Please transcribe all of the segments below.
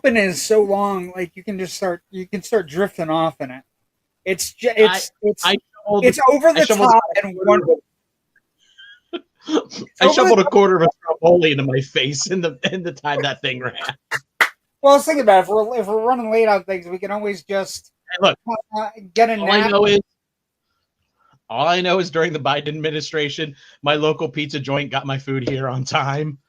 open is so long, like you can start drifting off in it. It's it's over the top and wonderful. I shoveled a quarter of a Stromboli into my face in the time that thing ran. Well, I was thinking about it. If we're running late on things, we can always just look, get a nap. All I know is during the Biden administration, my local pizza joint got my food here on time.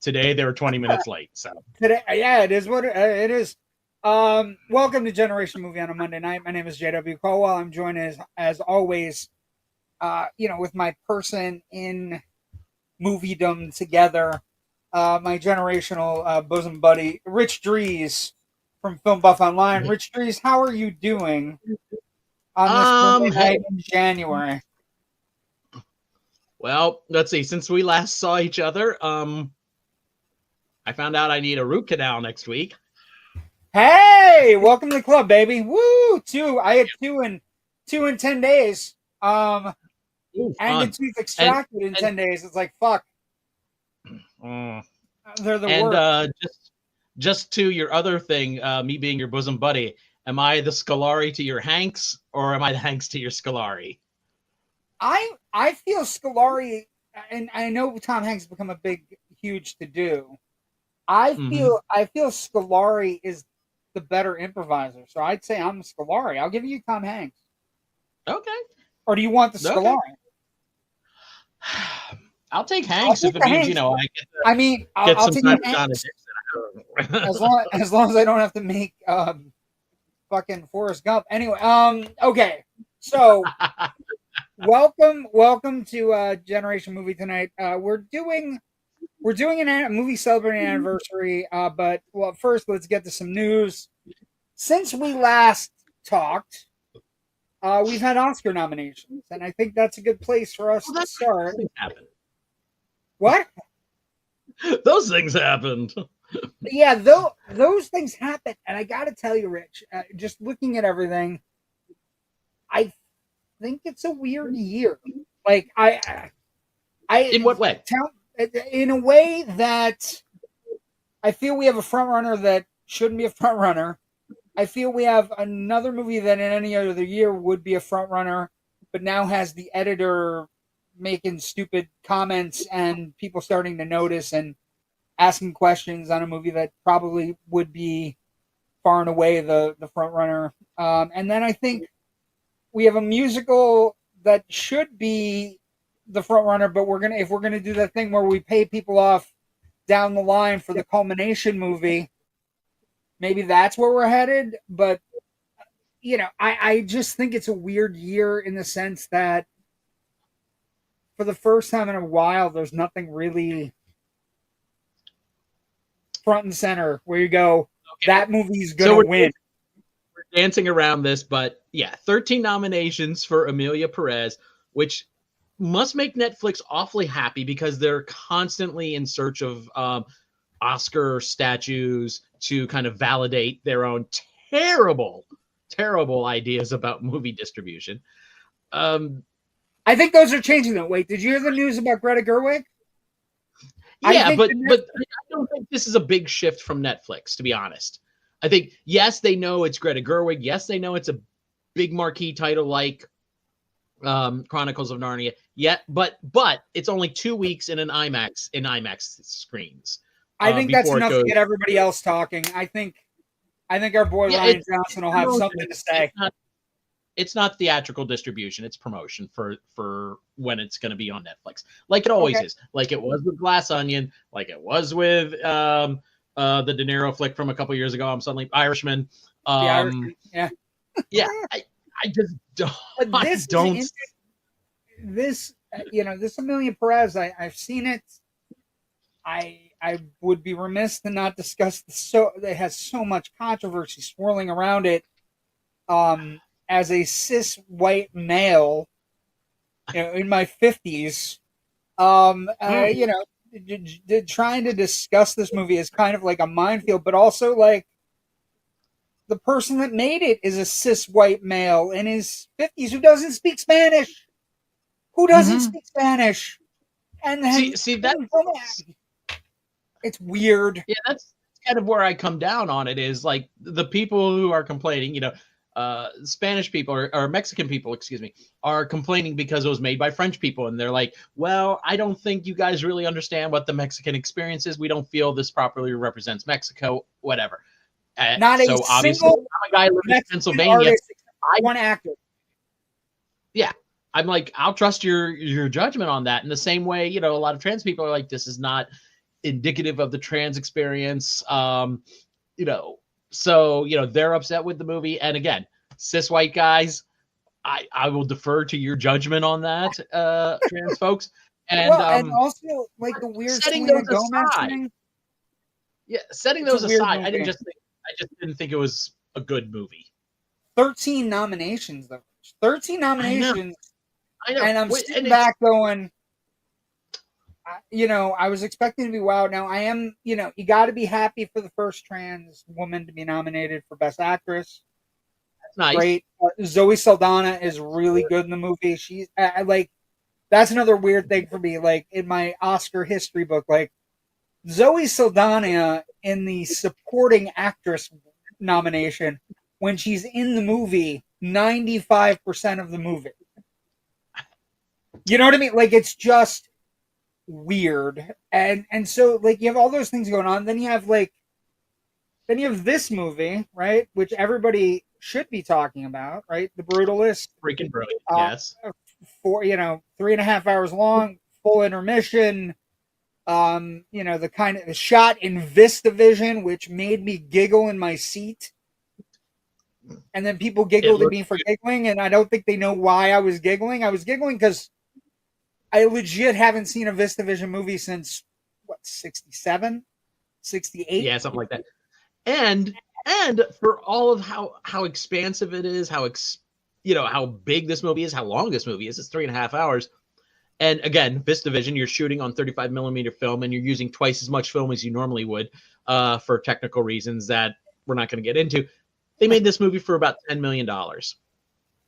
Today they were 20 minutes late. So today, yeah, it is what it is. Welcome to Generation Movie on a Monday night. My name is JW Colwell. I'm joined as always, with my person in moviedom together, my generational bosom buddy, Rich Drees from Filmbuff Online. Rich Drees, how are you doing on this Monday night in January? Well, let's see. Since we last saw each other, I found out I need a root canal next week. Hey, welcome to the club, baby. Woo! I had two in 10 days. And the tooth extracted in 10 days. It's like, fuck. They're the worst. Just to your other thing, me being your bosom buddy, am I the Scolari to your Hanks, or am I the Hanks to your Scolari? I feel Scolari, and I know Tom Hanks has become a huge to do. I feel Scolari is the better improviser, so I'd say I'm Scolari. I'll give you Tom Hanks. Okay. Or do you want the Scolari? I'll take Hanks if it means Hanks. I'll take Hanks. as long as I don't have to make fucking Forrest Gump. Anyway, okay. So welcome to Generation Movie tonight. We're doing a movie celebrating anniversary, but first let's get to some news. Since we last talked, we've had Oscar nominations, and I think that's a good place for us to start. What? Those things happened. Yeah, those things happen, and I got to tell you, Rich, just looking at everything, I think it's a weird year. Like I in what way? In a way that I feel we have a front runner that shouldn't be a front runner. I feel we have another movie that in any other year would be a front runner, but now has the editor making stupid comments and people starting to notice and asking questions on a movie that probably would be far and away the front runner. And then I think we have a musical that should be the front runner, but if we're gonna do that thing where we pay people off down the line for the culmination movie, maybe that's where we're headed. But I just think it's a weird year in the sense that for the first time in a while, there's nothing really front and center where you go, that movie's gonna win. We're dancing around this, but yeah, 13 nominations for Emilia Perez, which must make Netflix awfully happy because they're constantly in search of Oscar statues to kind of validate their own terrible ideas about movie distribution. I think those are changing though. Wait, did you hear the news about Greta Gerwig? Yeah, but I don't think this is a big shift from Netflix, to be honest. I think, yes, they know it's Greta Gerwig. Yes, they know it's a big marquee title like Chronicles of Narnia. Yeah, but it's only 2 weeks in IMAX screens. I think that's enough to get everybody else talking. I think our boy Ryan Johnson will have something to say. It's not theatrical distribution. It's promotion for when it's going to be on Netflix, like it always is. Like it was with Glass Onion, like it was with the De Niro flick from a couple years ago. I'm suddenly Irishman. Irishman. Yeah. Yeah. I just don't. But this Emilia Perez, I've seen it. I would be remiss to not discuss it has so much controversy swirling around it. As a cis white male, in my 50s, trying to discuss this movie is kind of like a minefield, but also like the person that made it is a cis white male in his 50s who doesn't speak Spanish. Speak Spanish? And see that it's weird. Yeah, that's kind of where I come down on it is like the people who are complaining, Spanish people or Mexican people, excuse me, are complaining because it was made by French people. And they're like, well, I don't think you guys really understand what the Mexican experience is. We don't feel this properly represents Mexico, whatever. Not So a obviously, single I'm a guy living in Mexican Pennsylvania. artist, one actor. Yeah. I'm like, I'll trust your judgment on that. In the same way, a lot of trans people are like, this is not indicative of the trans experience. So they're upset with the movie. And again, cis white guys, I will defer to your judgment on that, trans folks. And and also like the weird setting Selena those Gomez aside, thing. yeah, setting It's those a weird aside, I movie. just didn't think it was a good movie. 13 nominations though. 13 nominations. I know. And I'm sitting back going, I was expecting to be wowed. Now I am, you got to be happy for the first trans woman to be nominated for Best Actress. That's nice. Great. Zoe Saldana is really good in the movie. She's like, that's another weird thing for me. Like in my Oscar history book, like Zoe Saldana in the supporting actress nomination when she's in the movie 95% of the movie. You know what I mean? Like it's just weird. And so like you have all those things going on. Then you have this movie, right? Which everybody should be talking about, right? The Brutalist. Freaking brilliant. Yes. For 3.5 hours long, full intermission. The kind of shot in VistaVision, which made me giggle in my seat. And then people giggled at me for giggling, and I don't think they know why I was giggling. I was giggling because I legit haven't seen a VistaVision movie since, 67? 68? Yeah, something like that. And for all of how expansive it is, how big this movie is, how long this movie is, it's 3.5 hours. And again, VistaVision, you're shooting on 35 millimeter film, and you're using twice as much film as you normally would for technical reasons that we're not going to get into. They made this movie for about $10 million.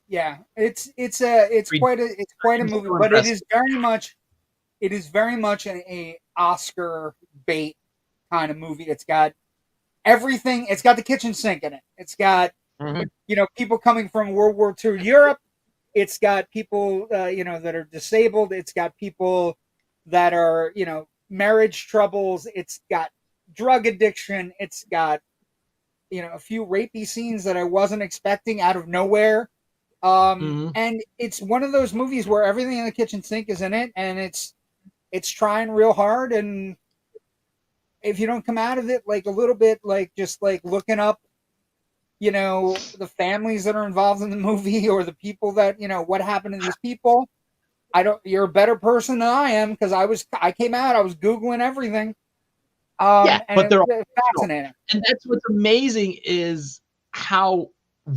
Yeah, it's quite a movie, but it is very much a Oscar bait kind of movie. It's got everything. It's got the kitchen sink in it. It's got people coming from World War II Europe. It's got people that are disabled. It's got people that are marriage troubles. It's got drug addiction. It's got a few rapey scenes that I wasn't expecting out of nowhere. And it's one of those movies where everything in the kitchen sink is in it, and it's trying real hard. And if you don't come out of it like a little bit, like just like looking up, the families that are involved in the movie or the people that, what happened to these people, you're a better person than I am, because I came out, I was Googling everything. But they're fascinating. And that's what's amazing is how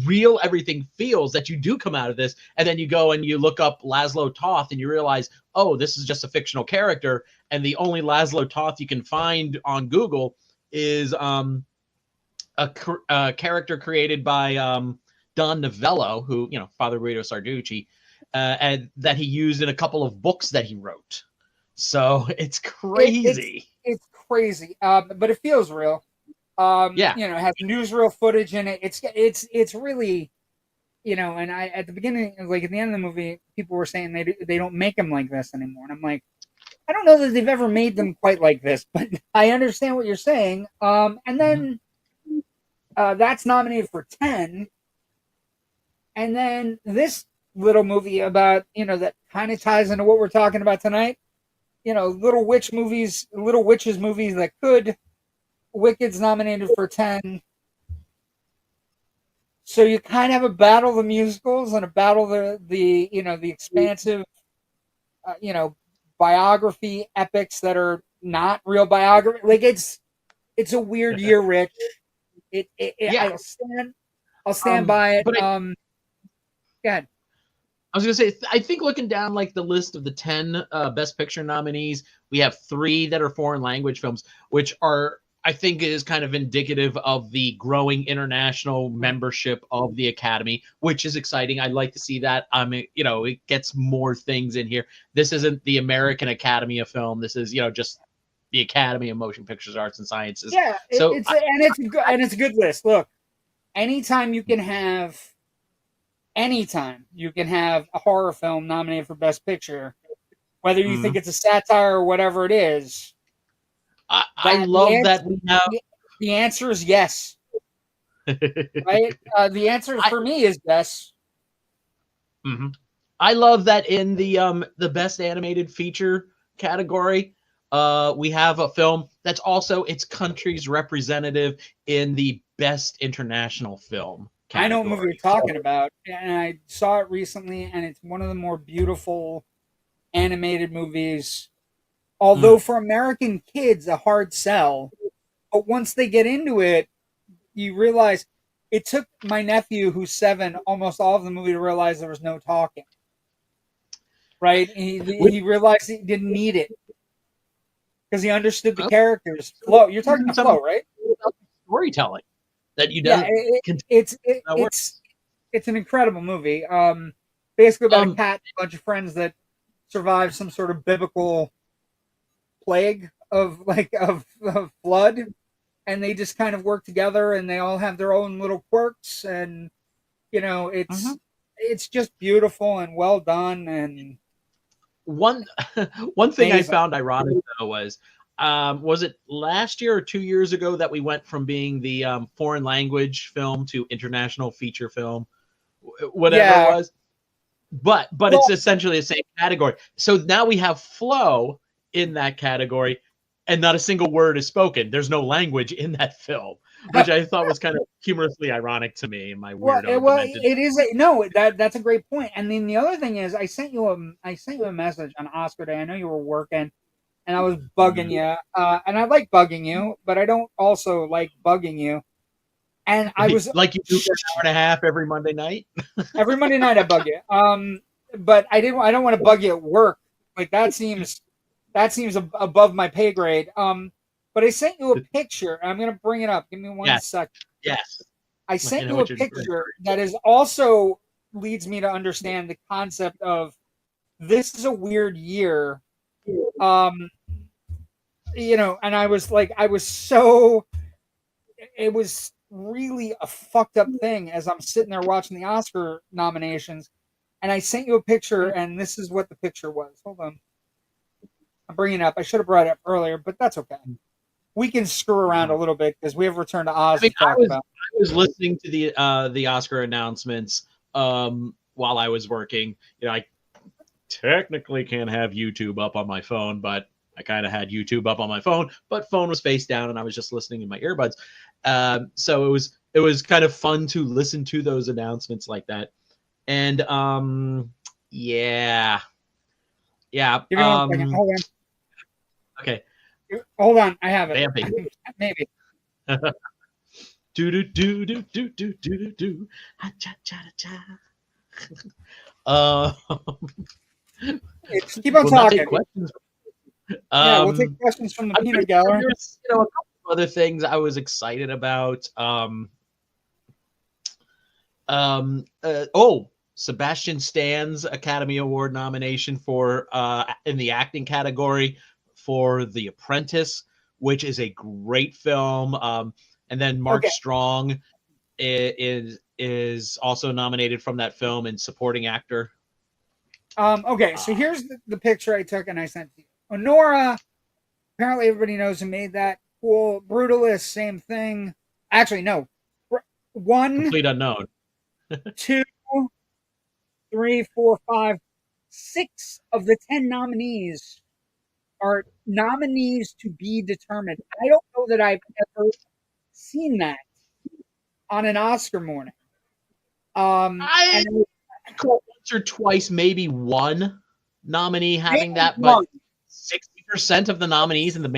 real everything feels, that you do come out of this, and then you go and you look up Laszlo Toth and you realize, oh, this is just a fictional character, and the only Laszlo Toth you can find on Google is a character created by Don Novello, who, Father Guido Sarducci, and that he used in a couple of books that he wrote. So it's crazy. It's crazy, but it feels real. It has newsreel footage in it. It's really, and I at the beginning, like at the end of the movie, people were saying they don't make them like this anymore, and I'm like, I don't know that they've ever made them quite like this, but I understand what you're saying. And then that's nominated for 10, and then this little movie about that kind of ties into what we're talking about tonight. Little witches movies that could. Wicked's nominated for 10. So you kind of have a battle of the musicals and a battle of the expansive, biography epics that are not real biography. Like it's a weird year, Rich. I'll stand by it. Go ahead. I was going to say, I think looking down like the list of the 10 Best Picture nominees, we have 3 that are foreign language films, which are, I think, is kind of indicative of the growing international membership of the Academy, which is exciting. I'd like to see that. It gets more things in here. This isn't the American Academy of Film. This is, just the Academy of Motion Pictures Arts and Sciences. Yeah, So it's a good list. Look, anytime you can have a horror film nominated for Best Picture, whether you think it's a satire or whatever it is, I love that we have. The answer is yes. Right? The answer for me is yes. Mm-hmm. I love that in the Best Animated Feature category, we have a film that's also its country's representative in the Best International Film category. I know what movie you're talking about, and I saw it recently, and it's one of the more beautiful animated movies. Although for American kids, a hard sell, but once they get into it, you realize it took my nephew, who's 7, almost all of the movie to realize there was no talking. Right? He realized he didn't need it because he understood the characters. Flow. You're talking about Flow, right? Storytelling that you yeah, it's an incredible movie. Basically about a cat and a bunch of friends that survive some sort of biblical plague of flood, and they just kind of work together, and they all have their own little quirks, and it's just beautiful and well done. And one thing I found ironic though was it last year or 2 years ago that we went from being the foreign language film to international feature film, whatever it was. But it's essentially the same category. So now we have Flow in that category, and not a single word is spoken. There's no language in that film, which I thought was kind of humorously ironic to me in my weirdo. It is that's a great point. And then the other thing is, I sent you a message on Oscar Day. I know you were working, and I was bugging you, and I like bugging you, but I don't also like bugging you. And I was like, you do for an hour and a half every Monday night. Every Monday night I bug you. But I don't want to bug you at work. Like that seems above my pay grade. But I sent you a picture. I'm gonna bring it up. Give me one second. Yes. I sent you a picture that is also leads me to understand the concept of this is a weird year. And I was it was really a fucked up thing as I'm sitting there watching the Oscar nominations, and I sent you a picture, and this is what the picture was. Hold on. I'm bringing it up. I should have brought it up earlier, but that's okay. We can screw around a little bit because we have Return to Oz to talk about. I was listening to the Oscar announcements while I was working. I technically can't have YouTube up on my phone, but I kind of had YouTube up on my phone, but phone was face down, and I was just listening in my earbuds. So it was kind of fun to listen to those announcements like that. And yeah. Give me 1 second. Hold on. Okay. Hold on. I have it. Vamping. Maybe. Do do do do do do do do. Cha cha cha. Keep on talking. Yeah, we'll take questions from the peanut gallery. There's a couple of other things I was excited about. Sebastian Stan's Academy Award nomination for in the acting category for The Apprentice, which is a great film. And then Mark Strong is also nominated from that film in supporting actor. So here's the picture I took and I sent to you. Honora, apparently everybody knows who made that. Cool. Brutalist, same thing. Actually, no. 1, complete unknown. 2, 3, 4, 5, 6 of the 10 nominees are nominees to be determined. I don't know that I've ever seen that on an Oscar morning. I once or twice, maybe one nominee having that, but 60% of the nominees in the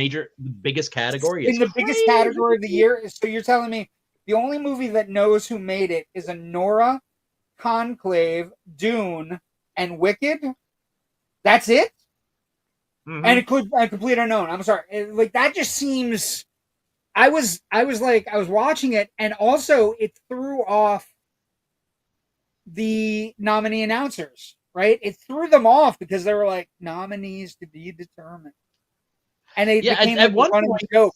biggest category is in the biggest category of the year. So you're telling me the only movie that knows who made it is Nora, Conclave, Dune, and Wicked? That's it? Mm-hmm. And a complete unknown. I'm sorry. That just seems. I was watching it, and also it threw off the nominee announcers, right? It threw them off because they were like nominees to be determined. and it Yeah, became at like a one running point, joke.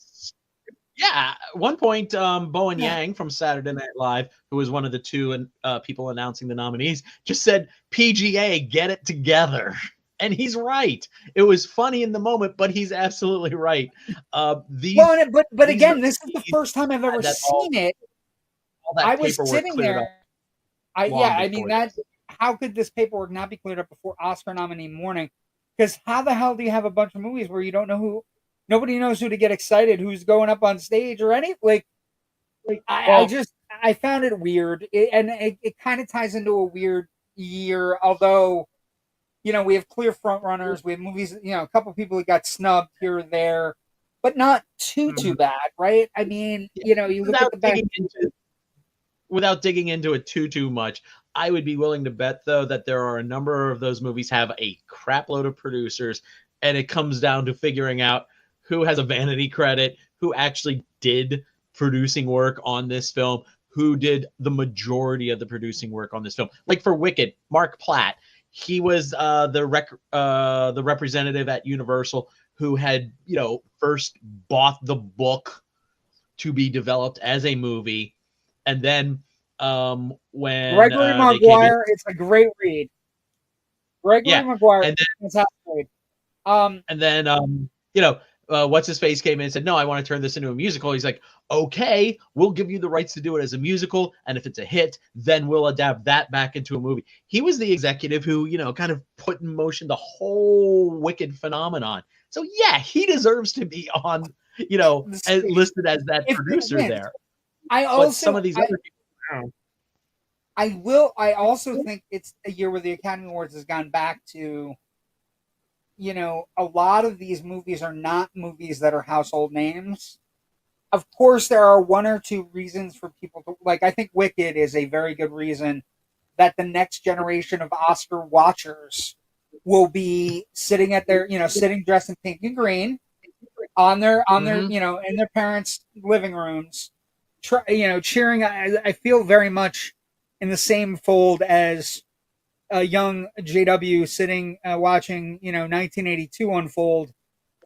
yeah, at one point, Bowen Yeah. Yang from Saturday Night Live, who was one of the two people announcing the nominees, just said, "PGA, get it together." And he's right. It was funny in the moment, but he's absolutely right. But These again, this is the nominees first time I've ever had that all seen it. that I was paperwork sitting cleared up there. long I mean before that. this. How could this paperwork not be cleared up before Oscar nominee morning? Because how the hell do you have a bunch of movies where you don't know who, nobody knows who to get excited, who's going up on stage or any like Well, I found it weird, it kind of ties into a weird year. Although we have clear front runners, we have movies, a couple people that got snubbed here or there, but not too bad, right? I mean, yeah, you look at without the back. digging into it too much, I would be willing to bet though that there are a number of those movies have a crap load of producers, and it comes down to figuring out who has a vanity credit, who actually did producing work on this film, who did the majority of the producing work on this film. Like for Wicked, Mark Platt, he was the representative at Universal who had first bought the book to be developed as a movie, and then when Gregory they came in, Maguire, it's a great read. Gregory yeah, Maguire, and fantastic read. Um, then what's his face came in and said, "No, I want to turn this into a musical." He's like, "Okay, we'll give you the rights to do it as a musical, and if it's a hit, then we'll adapt that back into a movie." He was the executive who kind of put in motion the whole Wicked phenomenon. So yeah, he deserves to be on listed as that if it producer wins, there. I But some also of these other people, I also think it's a year where the Academy Awards has gone back to, a lot of these movies are not movies that are household names. Of course, there are one or two reasons for people to like. I think Wicked is a very good reason that the next generation of Oscar watchers will be sitting at their, sitting dressed in pink and green on their, in their parents' living rooms, cheering. I feel very much in the same fold as a young JW sitting watching 1982 unfold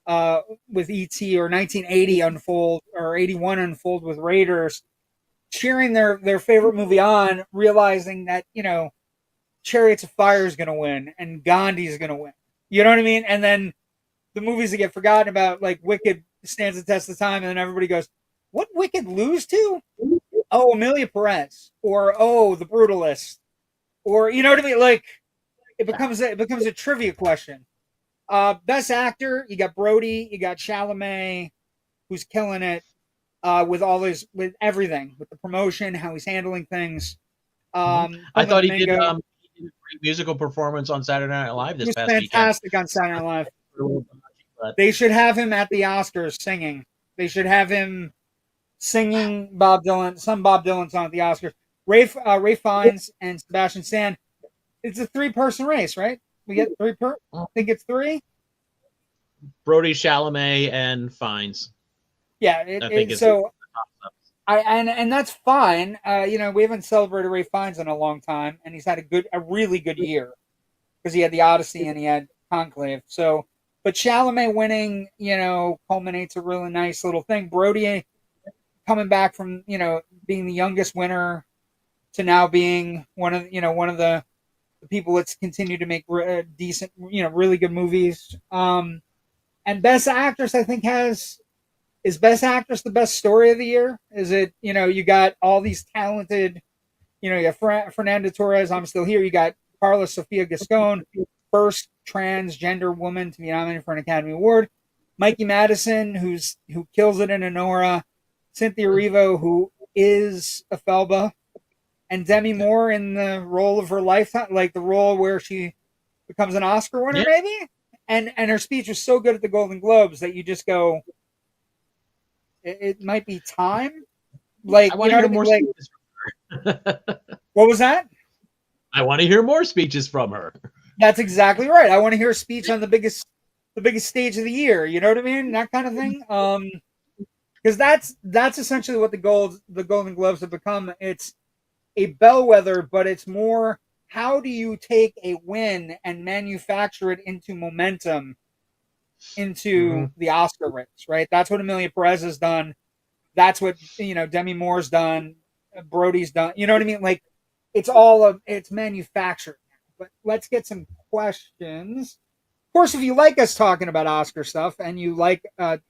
with ET, or 1980 unfold, or 81 unfold with Raiders, cheering their favorite movie on, realizing that Chariots of Fire is going to win and Gandhi is going to win. You know what I mean? And then the movies that get forgotten about, like Wicked, stands the test of time, and then everybody goes, "What Wicked lose to? Oh, Amelia Perez, or oh, The Brutalist, or you know what I mean?" Like it becomes a trivia question. Best actor, you got Brody, you got Chalamet, who's killing it with everything, with the promotion, how he's handling things. I Uma thought he did, Domingo, he did a great musical performance on Saturday Night Live he this was past weekend. fantastic on Saturday Night Live. But They should have him at the Oscars singing. They should have him singing Bob Dylan, some Bob Dylan song at the Oscars. Ray Fiennes and Sebastian Stan. It's a 3-person race, right? We get I think it's 3. Brody, Chalamet, and Fiennes. Yeah. I think it's So and that's fine. We haven't celebrated Ray Fiennes in a long time, and he's had a really good year because he had the Odyssey and he had Conclave. So, but Chalamet winning, culminates a really nice little thing. Brody coming back from being the youngest winner to now being one of the people that's continued to make decent, really good movies. And Best Actress, I think, is Best Actress the best story of the year? Is it, you got all these talented, you have Fernanda Torres, I'm Still Here. You got Carla Sofia Gascon, first transgender woman to be nominated for an Academy Award. Mikey Madison, who kills it in Honora. Cynthia Erivo, who is a Felba. And Demi Moore in the role of her lifetime, like the role where she becomes an Oscar winner, maybe. And her speech was so good at the Golden Globes that you just go, it might be time. Like, I want to hear more speeches from her. What was that? I want to hear more speeches from her. That's exactly right. I want to hear a speech on the biggest stage of the year. You know what I mean? That kind of thing. Because that's essentially what the Golden Globes have become. It's a bellwether, but it's more, how do you take a win and manufacture it into momentum into the Oscar race, right? That's what Amelia Perez has done. That's what, Demi Moore's done, Brody's done. You know what I mean? Like, it's manufactured. But let's get some questions. Of course, if you like us talking about Oscar stuff and you like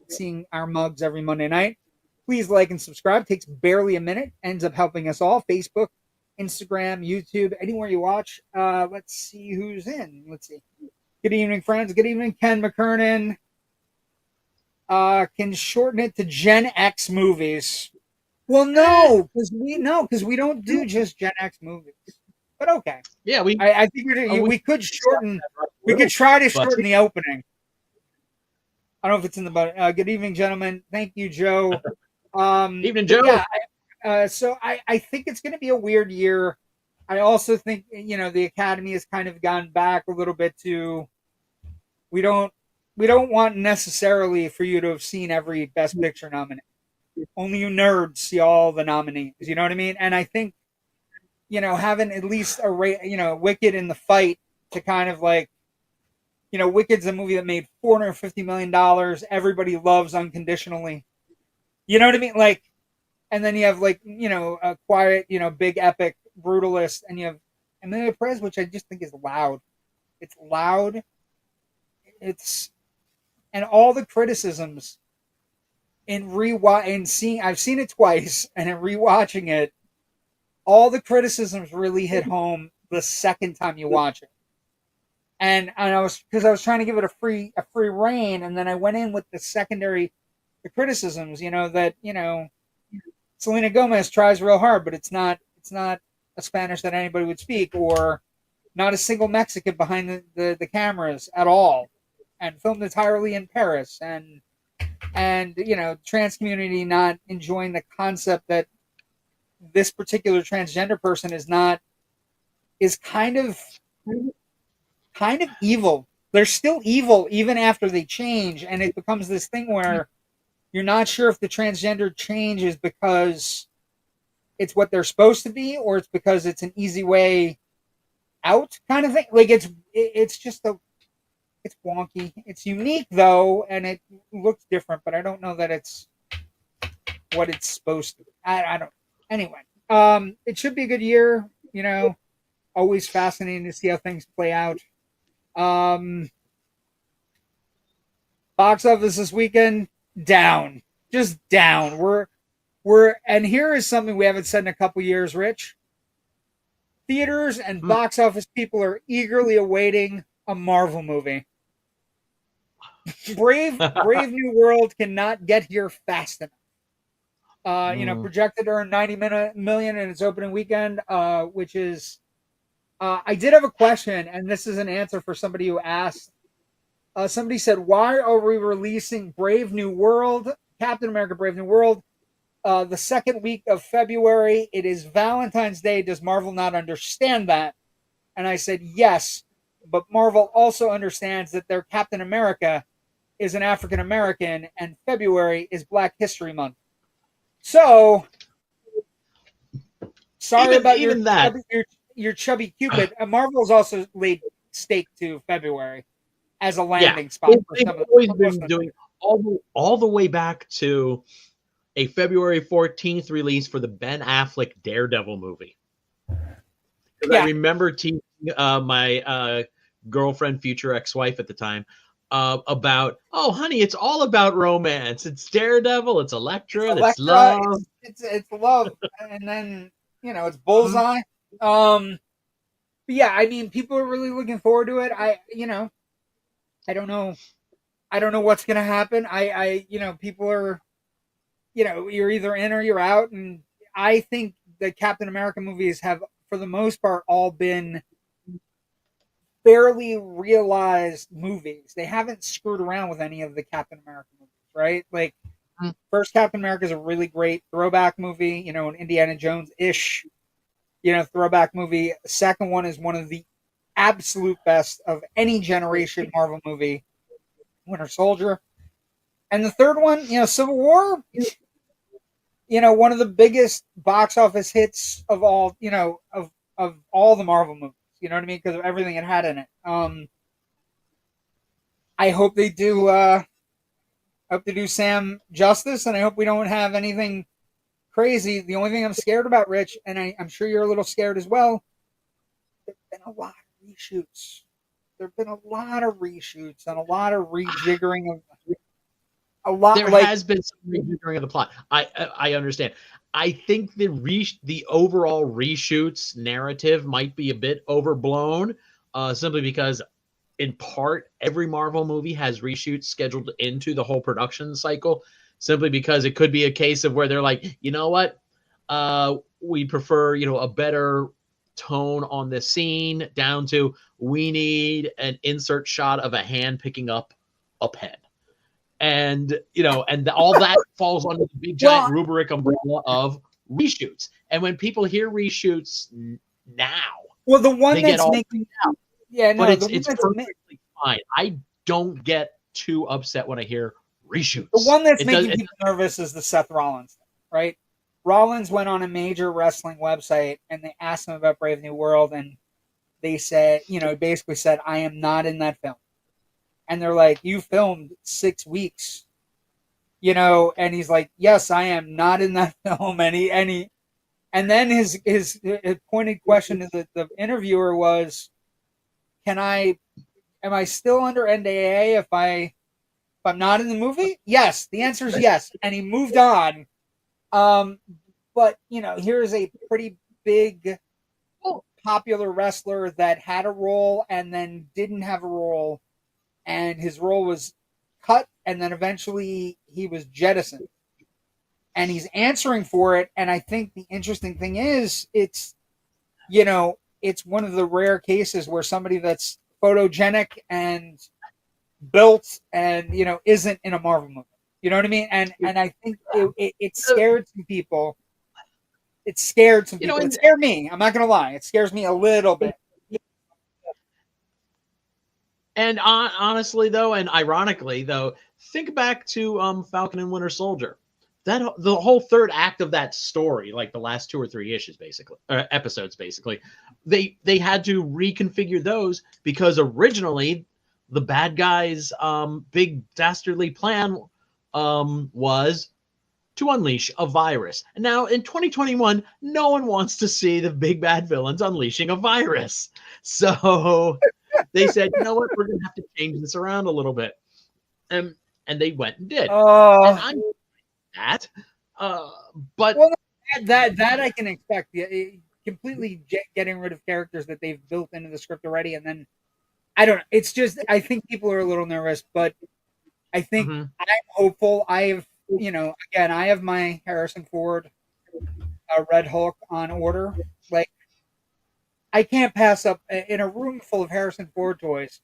seeing our mugs every Monday night, please like and subscribe. It takes barely a minute. Ends up helping us all. Facebook, Instagram, YouTube, anywhere you watch. Let's see who's in. Let's see. Good evening, friends. Good evening, Ken McKernan. Can shorten it to Gen X movies. Well, no, because we don't do just Gen X movies. But okay. Yeah, I think we could shorten. We could try to shorten the opening. I don't know if it's in the button. Good evening, gentlemen. Thank you, Joe. Evening, Joe. Yeah. So I think it's going to be a weird year. I also think the Academy has kind of gone back a little bit to we don't want necessarily for you to have seen every Best Picture nominee. Only you nerds see all the nominees. You know what I mean? And I think having at least Wicked in the fight to kind of like, Wicked's a movie that made $450 million. Everybody loves unconditionally. You know what I mean? Like, and then you have like, a quiet, big epic brutalist, and you have Amelia Perez, which I just think is loud. It's loud. And all the criticisms I've seen it twice, and in rewatching it, all the criticisms really hit home the second time you watch it. And I was trying to give it a free rein, and then I went in with the criticisms, that Selena Gomez tries real hard, but it's not a Spanish that anybody would speak, or not a single Mexican behind the cameras at all, and filmed entirely in Paris, and trans community not enjoying the concept that this particular transgender person is kind of evil. They're still evil even after they change, and it becomes this thing where you're not sure if the transgender change is because it's what they're supposed to be, or it's because it's an easy way out kind of thing. Like it's wonky. It's unique though, and it looks different, but I don't know that it's what it's supposed to be. I don't. Anyway, it should be a good year. Always fascinating to see how things play out. Box office this weekend down, just down. And here is something we haven't said in a couple years, Rich. Theaters and box office people are eagerly awaiting a Marvel movie. Brave New World cannot get here fast enough. Projected to earn $90 million in its opening weekend, which is. I did have a question, and this is an answer for somebody who asked. Somebody said, "Why are we releasing Brave New World, Captain America: Brave New World, the second week of February? It is Valentine's Day. Does Marvel not understand that?" And I said, "Yes, but Marvel also understands that their Captain America is an African American, and February is Black History Month. So, sorry about your chubby Cupid. Marvel's also laid stake to February as a landing spot. They've always been doing all the way back to a February 14th release for the Ben Affleck Daredevil movie. Yeah. I remember teaching my girlfriend, future ex-wife at the time, about, oh, honey, it's all about romance. It's Daredevil, it's Elektra, it's love. It's love. And then, it's Bullseye. But yeah, I mean, people are really looking forward to it. I don't know. I don't know what's going to happen. People are, you're either in or you're out. And I think the Captain America movies have, for the most part, all been fairly realized movies. They haven't screwed around with any of the Captain America movies, right? Like, first Captain America is a really great throwback movie, an Indiana Jones-ish, throwback movie. The second one is one of the absolute best of any generation Marvel movie, Winter Soldier. And the third one, Civil War, one of the biggest box office hits of all, of all the Marvel movies. You know what I mean? Because of everything it had in it. I hope they do. Hope they do Sam justice, and I hope we don't have anything crazy. The only thing I'm scared about, Rich, and I'm sure you're a little scared as well. There've been a lot of reshoots. There've been a lot of reshoots and a lot of rejiggering of a lot. There Like, has been some rejiggering of the plot. I understand. I think the overall reshoots narrative might be a bit overblown, simply because, in part, every Marvel movie has reshoots scheduled into the whole production cycle. Simply because it could be a case of where they're like, you know what, we prefer a better tone on the scene, down to we need an insert shot of a hand picking up a pen. And all that falls under the big giant rubric umbrella of reshoots. And when people hear reshoots now, well, the one they that's get all making no, but it's perfectly fine. I don't get too upset when I hear reshoots. The one that's making people nervous is the Seth Rollins thing, right? Rollins went on a major wrestling website and they asked him about Brave New World, and they said, basically said, I am not in that film. And they're like, you filmed 6 weeks, and he's like, yes, I am not in that film. And then his pointed question to the interviewer was, am I still under NDA if I'm not in the movie? Yes, the answer is yes. And he moved on. But here's a pretty big popular wrestler that had a role and then didn't have a role, and his role was cut, and then eventually he was jettisoned. And he's answering for it. And I think the interesting thing is it's one of the rare cases where somebody that's photogenic and built and isn't in a Marvel movie. You know what I mean? And I think it scared some people. It scared some people. It scared me. I'm not gonna lie. It scares me a little bit. And honestly, though, and ironically, though, think back to Falcon and Winter Soldier. The whole third act of that story, like the last 2 or 3 issues, basically, episodes, basically, they had to reconfigure those because originally the bad guys' big dastardly plan was to unleash a virus. And now in 2021, no one wants to see the big bad villains unleashing a virus. So they said, you know what, we're going to have to change this around a little bit. And they went and did. And I'm that. But that I can expect. Completely getting rid of characters that they've built into the script already, and then I don't know. It's just I think people are a little nervous, but I think I'm hopeful. I have again, I have my Harrison Ford Red Hulk on order. Like, I can't pass up in a room full of Harrison Ford toys.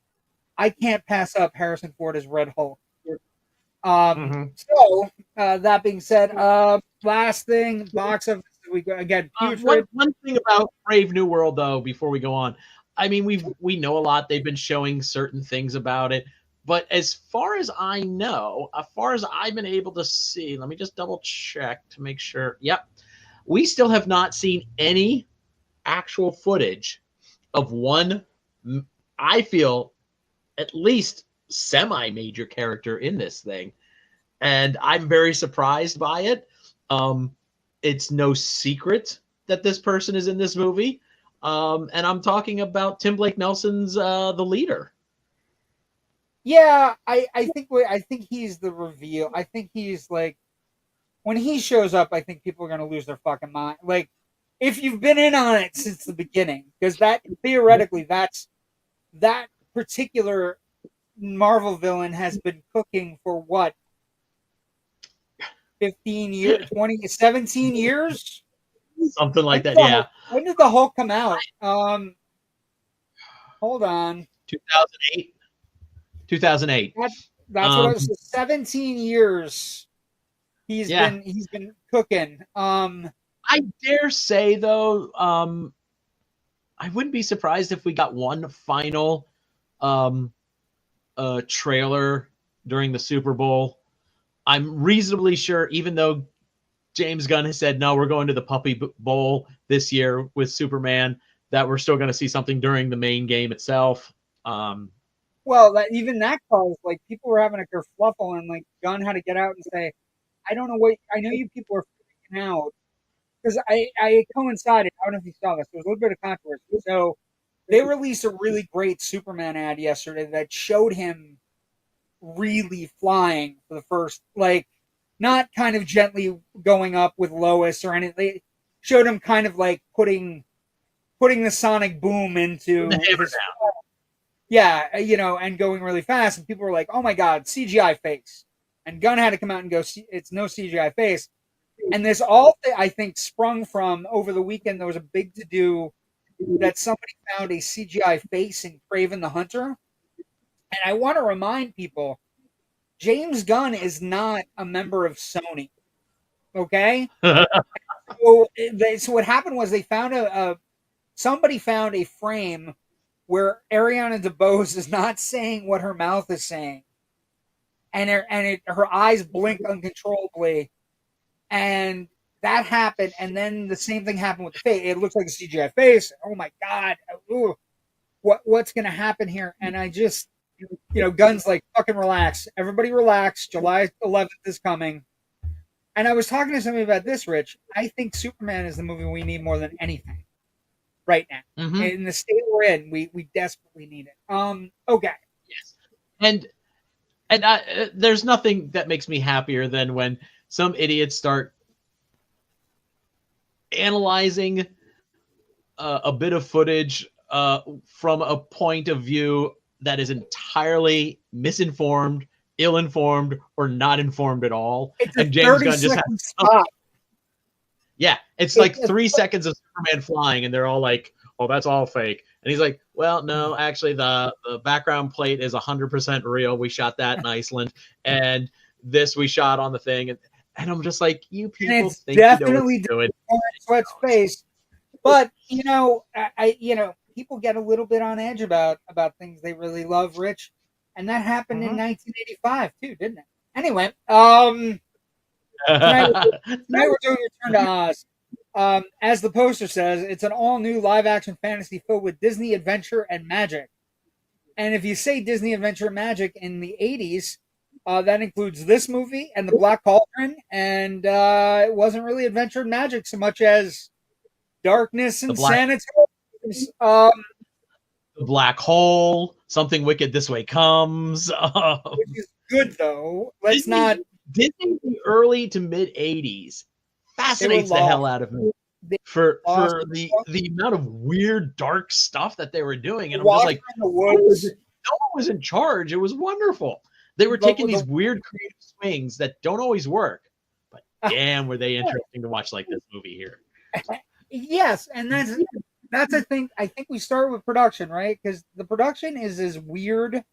I can't pass up Harrison Ford as Red Hulk. So that being said, last thing, box of we go again. One thing about Brave New World, though, before we go on, I mean, we know a lot. They've been showing certain things about it, but as far as I know, as far as I've been able to see, let me just double check to make sure. Yep, we still have not seen any actual footage of one, I feel, at least semi-major character in this thing, and I'm very surprised by it. It's no secret that this person is in this movie, and I'm talking about Tim Blake Nelson's the leader. Yeah, I think he's the reveal. I think he's like, when he shows up, I think people are gonna lose their fucking mind. Like, if you've been in on it since the beginning, because that theoretically that particular Marvel villain has been cooking for what, 15 years, 20, 17 years? Something like that, yeah. When did the Hulk come out? Hold on. 2008. 2008. That's what I was. 17 years. He's been cooking. I dare say, though, I wouldn't be surprised if we got one final trailer during the Super Bowl. I'm reasonably sure, even though James Gunn has said, no, we're going to the Puppy Bowl this year with Superman, that we're still going to see something during the main game itself. Well, even that caused like people were having a kerfluffle, and like Gunn had to get out and say, "I don't know what I know. You people are freaking out because I coincided. I don't know if you saw this. There was a little bit of controversy. So they released a really great Superman ad yesterday that showed him really flying for the first, like, not kind of gently going up with Lois or anything. They showed him kind of like putting the sonic boom Put the into hammer his, yeah, and going really fast. And people were like, "Oh my god, CGI face!" And Gunn had to come out and go, "It's no CGI face." And this all, I think, sprung from over the weekend. There was a big to do that somebody found a CGI face in Craven the Hunter. And I want to remind people, James Gunn is not a member of Sony. Okay, down. so what happened was they found somebody found a frame where Ariana DeBose is not saying what her mouth is saying, and her eyes blink uncontrollably, and that happened. And then the same thing happened with the face. It looks like a CGI face. Oh my god, ooh, what's going to happen here? And I just, Gunn's like, fucking relax, everybody relax. July 11th is coming. And I was talking to somebody about this, Rich. I think Superman is the movie we need more than anything right now. Mm-hmm. In the state we're in, we desperately need it. Okay. Yes. And there's nothing that makes me happier than when some idiots start analyzing a bit of footage from a point of view that is entirely misinformed, ill-informed, or not informed at all. It's and James Gunn just has spot. Yeah, it's like 3 seconds of Superman flying, and they're all like, "Oh, that's all fake." And he's like, "Well, no, actually, the background plate is 100% real. We shot that in Iceland, and this we shot on the thing." And I'm just like, "You people think you know what you're doing." Sweat's face, but people get a little bit on edge about things they really love, Rich, and that happened in 1985 too, didn't it? Anyway, tonight we're doing Return to Oz. As the poster says, it's an all-new live-action fantasy filled with Disney adventure and magic. And if you say Disney adventure and magic in the 80s, that includes this movie and The Black Cauldron, and it wasn't really adventure and magic so much as darkness and sanatorium. The black hole, something wicked this way comes. Which is good, though. Disney in the early to mid 80s fascinates the hell out of me for the amount of weird, dark stuff that they were doing. And I'm just like, no one was in charge. It was wonderful. They were taking these weird creative swings that don't always work. But damn, were they interesting to watch like this movie here. Yes, and that's a thing. I think we start with production, right? Because the production is as weird.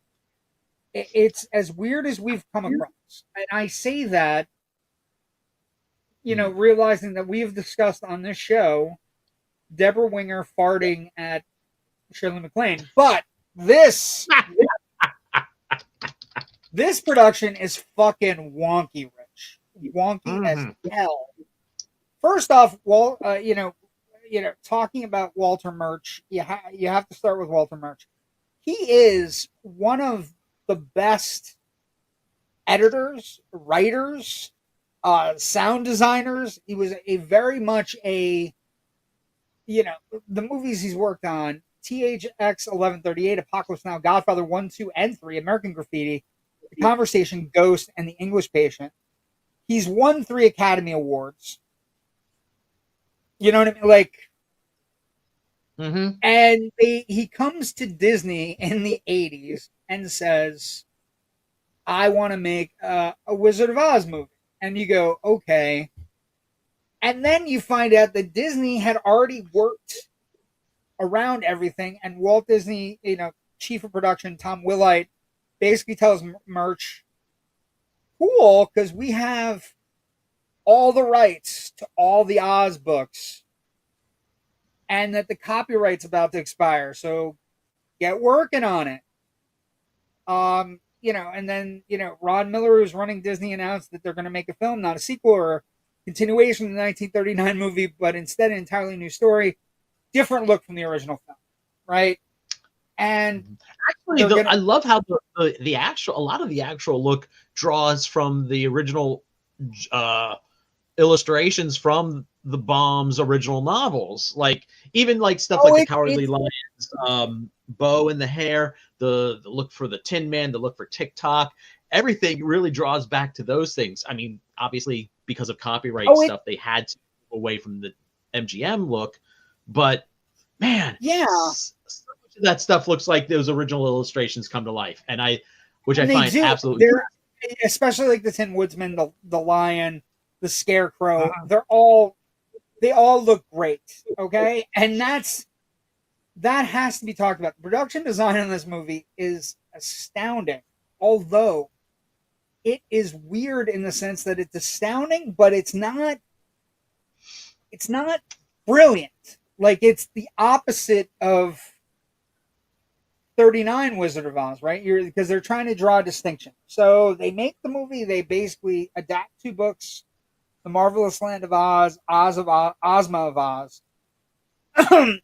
It's as weird as we've come across. And I say that, realizing that we have discussed on this show Deborah Winger farting at Shirley MacLaine. But this production is fucking wonky, Rich. Wonky as hell. First off, talking about Walter Murch, you have to start with Walter Murch. He is one of the best editors, writers, sound designers. He was very much the movies he's worked on: THX 1138, Apocalypse Now, Godfather 1, 2, and 3, American Graffiti, The Conversation, Ghost, and The English Patient. He's won 3 Academy Awards. You know what I mean? Like, and he comes to Disney in the 80s and says, I want to make a Wizard of Oz movie. And you go, okay. And then you find out that Disney had already worked around everything. And Walt Disney, chief of production, Tom Willite, basically tells Murch, cool, because we have all the rights to all the Oz books, and that the copyright's about to expire, so get working on it. And then, Ron Miller, who's running Disney, announced that they're going to make a film, not a sequel or a continuation of the 1939 movie, but instead an entirely new story, different look from the original film, right? And actually, I love how the actual, a lot of the actual look draws from the original illustrations from the Baum's original novels, like even like stuff like the Cowardly Lions, bow in the hair, the look for the Tin Man, the look for TikTok, everything really draws back to those things. I mean, obviously because of copyright stuff, they had to move away from the MGM look, but man, so much of that stuff looks like those original illustrations come to life, which I find absolutely, especially like the Tin Woodsman, the lion, the scarecrow. They all look great. Okay, and that has to be talked about. The production design in this movie is astounding, although it is weird in the sense that it's astounding, but it's not brilliant. Like, it's the opposite of 39 Wizard of Oz, right? Because they're trying to draw a distinction. So they make the movie, they basically adapt 2 books, The Marvelous Land of Oz, Ozma of Oz,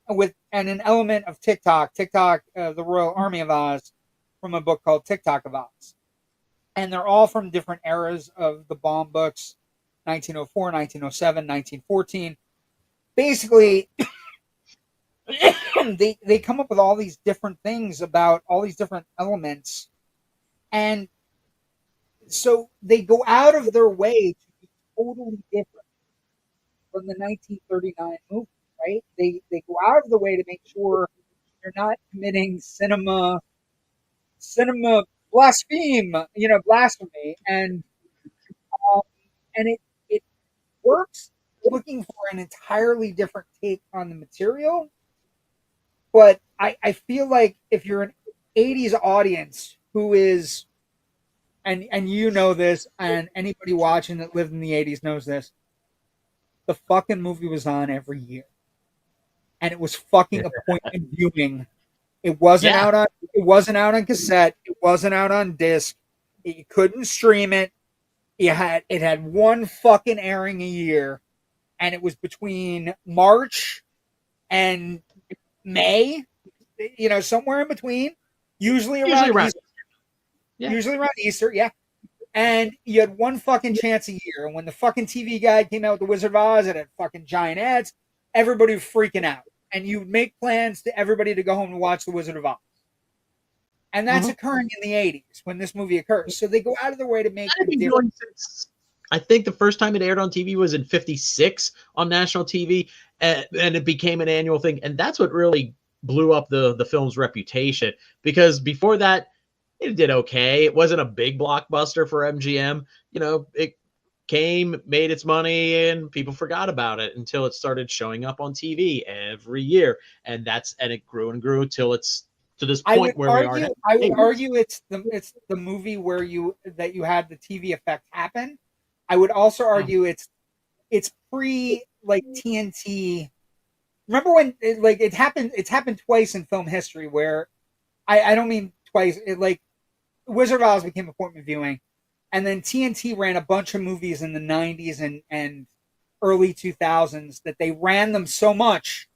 with an element of TikTok, the Royal Army of Oz, from a book called TikTok of Oz. And they're all from different eras of the Baum books, 1904, 1907, 1914. Basically, they come up with all these different things about all these different elements. And so they go out of their way to be totally different from the 1939 movie, right? They go out of the way to make sure they're not committing cinema blasphemy, and it works looking for an entirely different take on the material. But I feel like if you're an 80s audience who is, and you know this, and anybody watching that lived in the 80s knows this, the fucking movie was on every year. And it was fucking appointment viewing. It wasn't out on cassette. It wasn't out on disc. You couldn't stream it. It had one fucking airing a year, and it was between March and May, somewhere in between, usually around Easter. Usually around Easter, yeah. And you had one fucking chance a year. And when the fucking TV guide came out with The Wizard of Oz, it had fucking giant ads. Everybody was freaking out. And you make plans to everybody to go home and watch The Wizard of Oz. And that's occurring in the 80s when this movie occurs. So they go out of their way to make it different. I think the first time it aired on TV was in 56 on national TV, and it became an annual thing. And that's what really blew up the film's reputation, because before that, it did okay. It wasn't a big blockbuster for MGM. It came, made its money, and people forgot about it until it started showing up on TV every year. And it grew and grew till it's to this point where we are now. I would argue it's the movie where you had the TV effect happen. I would also argue it's pre like TNT. Remember when it happened? It's happened twice in film history where I don't mean twice. Wizard of Oz became appointment viewing, and then TNT ran a bunch of movies in the 90s and early 2000s that they ran them so much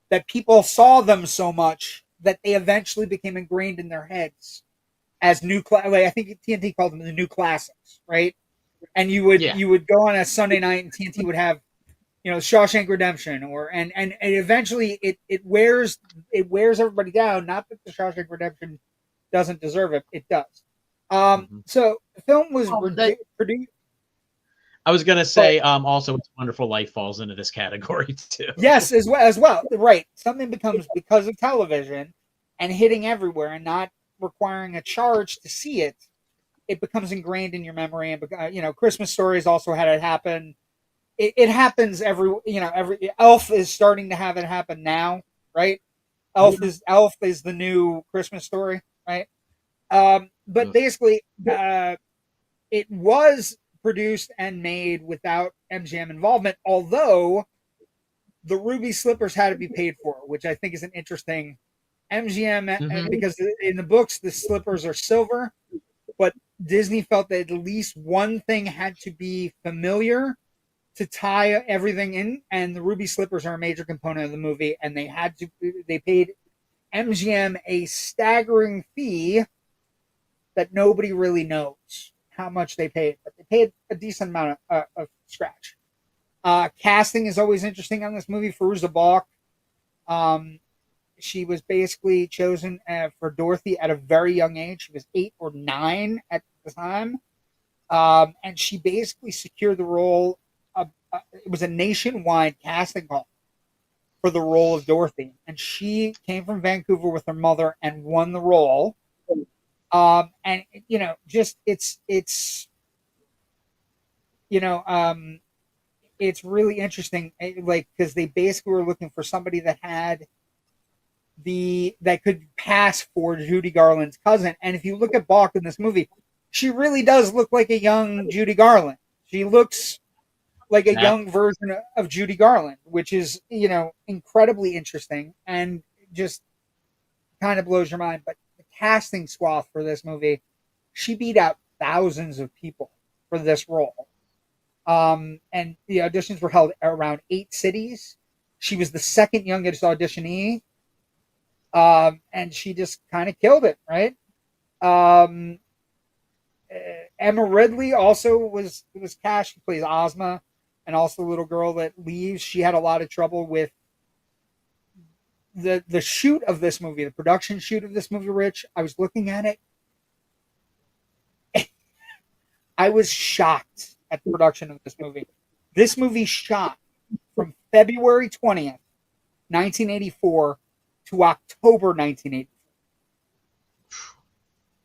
that people saw them so much that they eventually became ingrained in their heads as new. I think TNT called them the new classics, right? And you would go on a Sunday night and TNT would have, Shawshank Redemption, and eventually it wears everybody down. Not that the Shawshank Redemption doesn't deserve it; it does. So the film was produced. I was gonna say, also, It's a Wonderful Life falls into this category too. Yes, as well, right. Something becomes, because of television and hitting everywhere and not requiring a charge to see it, it becomes ingrained in your memory. And Christmas Stories also had it happen. It happens every Elf is starting to have it happen now, right? Elf is the new Christmas Story, right? But basically, it was produced and made without MGM involvement, although the ruby slippers had to be paid for, which I think is an interesting MGM, because in the books the slippers are silver, but Disney felt that at least one thing had to be familiar to tie everything in, and the ruby slippers are a major component of the movie, and they paid MGM a staggering fee that nobody really knows how much they paid, but they paid a decent amount of scratch. Casting is always interesting on this movie. Fairuza Balk, she was basically chosen for Dorothy at a very young age. She was 8 or 9 at the time, and she basically secured the role. It was a nationwide casting call for the role of Dorothy, and she came from Vancouver with her mother and won the role. And you know, just it's you know, it's really interesting, like because they basically were looking for somebody that had that could pass for Judy Garland's cousin. And if you look at Balk in this movie, she really does look like a young Judy Garland. She looks like a young version of Judy Garland, which is, you know, incredibly interesting and just kind of blows your mind. But the casting swath for this movie, she beat out thousands of people for this role. And the auditions were held around 8 cities. She was the second youngest auditionee. And she just kind of killed it, right? Emma Ridley also was cast. She plays Ozma, and also the little girl that leaves. She had a lot of trouble with the shoot of this movie, the production shoot of this movie. Rich, I was looking at it. I was shocked at the production of this movie. This movie shot from February 20th, 1984 to October 1984.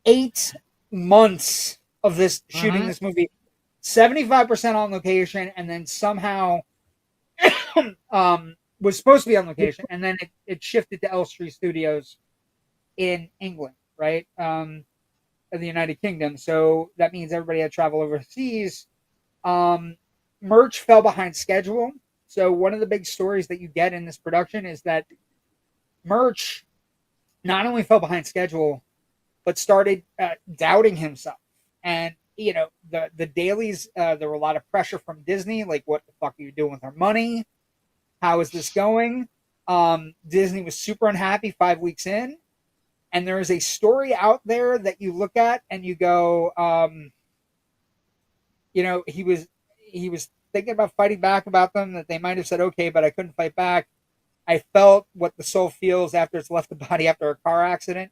8 months of this shooting this movie. 75% on location, and then somehow was supposed to be on location, and then it shifted to Elstree Studios in England, right? In the United Kingdom. So that means everybody had to travel overseas. Murch fell behind schedule. So one of the big stories that you get in this production is that Murch not only fell behind schedule, but started doubting himself. And, you know, the dailies, there were a lot of pressure from Disney, like, what the fuck are you doing with our money? How is this going? Disney was super unhappy 5 weeks in. And there is a story out there that you look at and you go, you know, he was thinking about fighting back about them, that they might have said, okay, but I couldn't fight back. I felt what the soul feels after it's left the body after a car accident.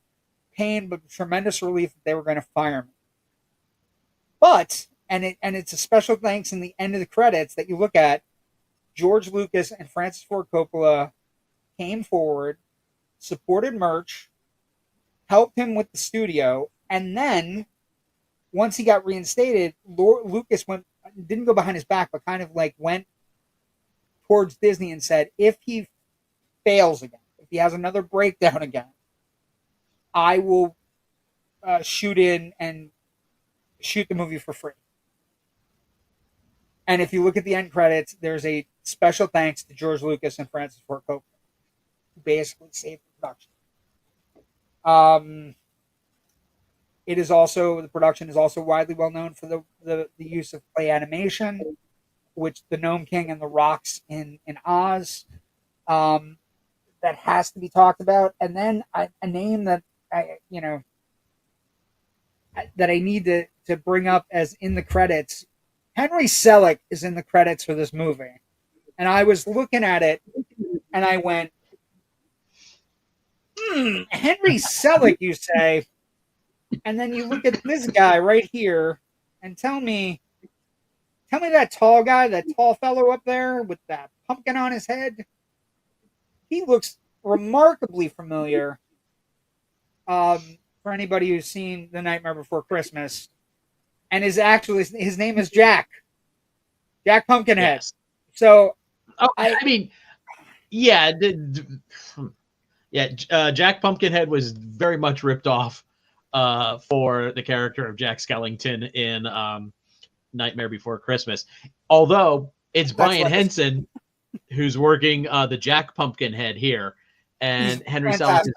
Pain, but tremendous relief that they were going to fire me. But, and it's a special thanks in the end of the credits that you look at, George Lucas and Francis Ford Coppola came forward, supported Murch, helped him with the studio, and then once he got reinstated, Lucas didn't go behind his back, but kind of like went towards Disney and said, if he fails again, if he has another breakdown again, I will shoot in and shoot the movie for free. And if you look at the end credits, there's a special thanks to George Lucas and Francis Ford Coppola, who basically saved the production. The production is also widely well known for the use of play animation, which the Nome King and the rocks in Oz, that has to be talked about. And then a name that I need to bring up as in the credits. Henry Selick is in the credits for this movie. And I was looking at it and I went, Henry Selick, you say? And then you look at this guy right here and tell me that tall guy, that tall fellow up there with that pumpkin on his head, he looks remarkably familiar. For anybody who's seen The Nightmare Before Christmas, and his name is Jack Pumpkinhead. Yes. So, Jack Pumpkinhead was very much ripped off for the character of Jack Skellington in Nightmare Before Christmas. Although it's Brian Henson who's working the Jack Pumpkinhead here, and Henry Selick is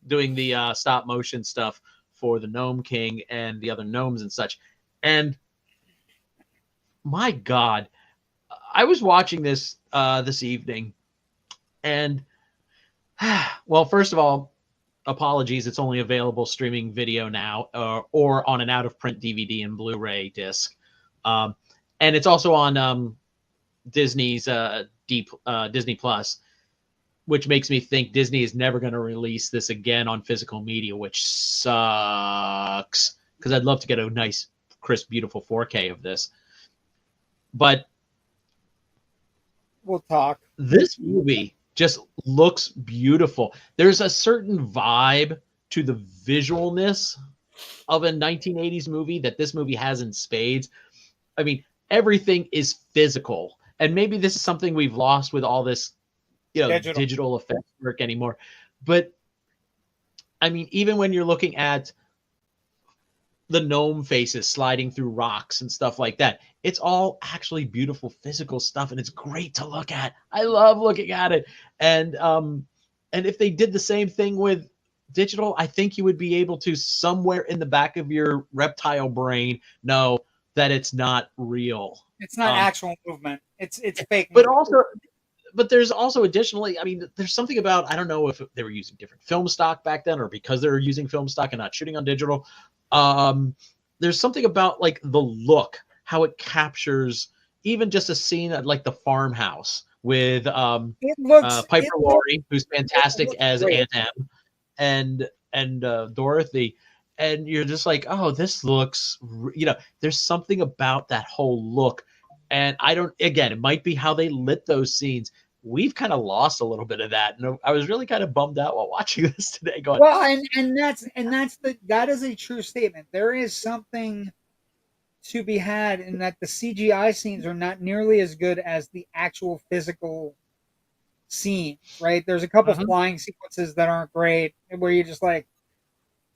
doing the stop motion stuff for the Nome King and the other gnomes and such. And my God, I was watching this this evening, and Well, first of all, apologies. It's only available streaming video now, or on an out-of-print DVD and Blu-ray disc, um, and it's also on Disney's Disney Plus, which makes me think Disney is never going to release this again on physical media, which sucks because I'd love to get a nice, crisp, beautiful 4K of this. But we'll talk. This movie just looks beautiful. There's a certain vibe to the visualness of a 1980s movie that this movie has in spades. I mean, everything is physical. And maybe this is something we've lost with all this, digital effects work anymore. But I mean, even when you're looking at the gnome faces sliding through rocks and stuff like that, it's all actually beautiful physical stuff, and it's great to look at. I love looking at it. And if they did the same thing with digital, I think you would be able to, somewhere in the back of your reptile brain, know that it's not real. It's not actual movement. It's fake but movement. But there's also additionally, I mean, there's something about, I don't know if they were using different film stock back then, or because they were using film stock and not shooting on digital. There's something about like the look, how it captures even just a scene at like the farmhouse with Piper Laurie, who's fantastic as Aunt Em, and Dorothy. And you're just like, oh, this looks, there's something about that whole look. And it might be how they lit those scenes. We've kind of lost a little bit of that. And I was really kind of bummed out while watching this today going, well, that is a true statement. There is something to be had in that the CGI scenes are not nearly as good as the actual physical scene, right? There's a couple flying sequences that aren't great, where you're just like,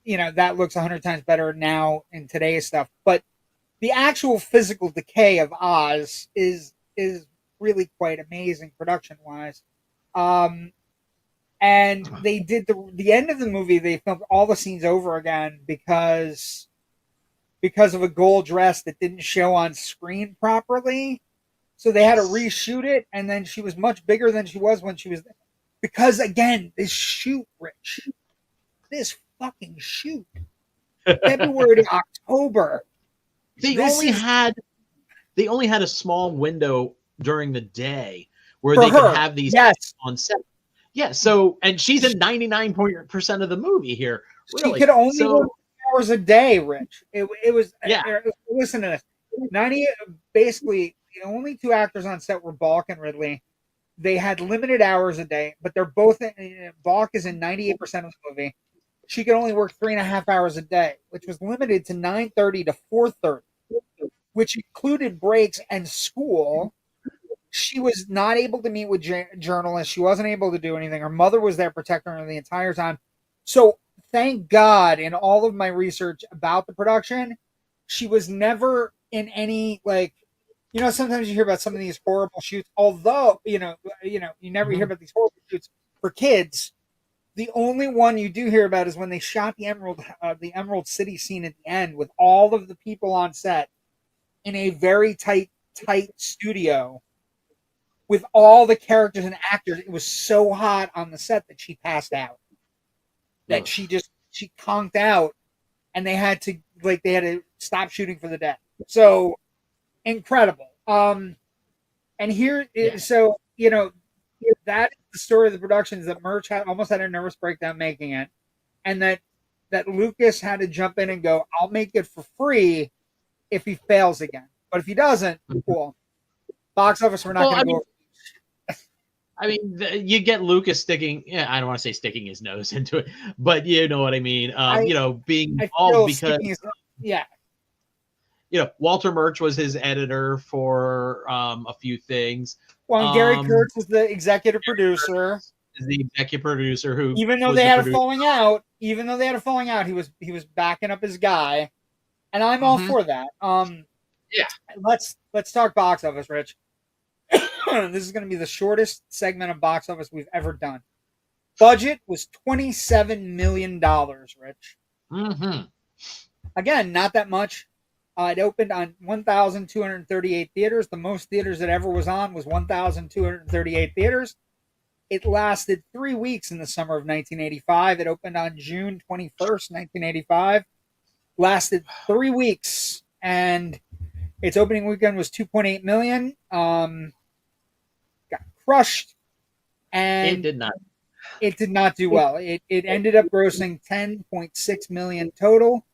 that looks 100 times better now in today's stuff. But the actual physical decay of Oz is really quite amazing production wise. And they did the end of the movie, they filmed all the scenes over again because of a gold dress that didn't show on screen properly. So they had to reshoot it, and then she was much bigger than she was when she was there. Because again, this shoot, Rich. This fucking shoot. February to October. They only had a small window during the day where they could have these on set. Yeah, so, and she's in 99% of the movie here. Really. She could only work hours a day, Rich. It was, listen to this. Basically, the only two actors on set were Balk and Ridley. They had limited hours a day, but they're both, Balk is in 98% of the movie. She could only work 3.5 hours a day, which was limited to 9:30 to 4:30, which included breaks and school. She was not able to meet with journalists. She wasn't able to do anything. Her mother was there protecting her the entire time. So thank God, in all of my research about the production, she was never in any, like, sometimes you hear about some of these horrible shoots, although, you never hear about these horrible shoots for kids. The only one you do hear about is when they shot the Emerald City scene at the end with all of the people on set in a very tight studio with all the characters and actors. It was so hot on the set that she passed out. That she conked out, and they had to stop shooting for the day. So incredible. And here, so that is the story of the production, is that Murch almost had a nervous breakdown making it, and that Lucas had to jump in and go, I'll make it for free if he fails again. But if he doesn't, cool. Box office, we're not going to go. I mean, you get Lucas sticking, I don't want to say sticking his nose into it, but you know what I mean. Being involved because, Walter Murch was his editor for a few things. Well, Gary Kurtz was the executive producer. Is the executive producer who, even though they had a falling out, he was backing up his guy, and I'm all for that. Let's talk box office, Rich. This is going to be the shortest segment of box office we've ever done. Budget was $27 million, Rich. Again, not that much. It opened on 1,238 theaters. The most theaters it ever was on was 1,238 theaters. It lasted 3 weeks in the summer of 1985. It opened on June 21st, 1985. Lasted 3 weeks, and its opening weekend was 2.8 million. Got crushed, It and did not. it did not do well. It ended up grossing 10.6 million total,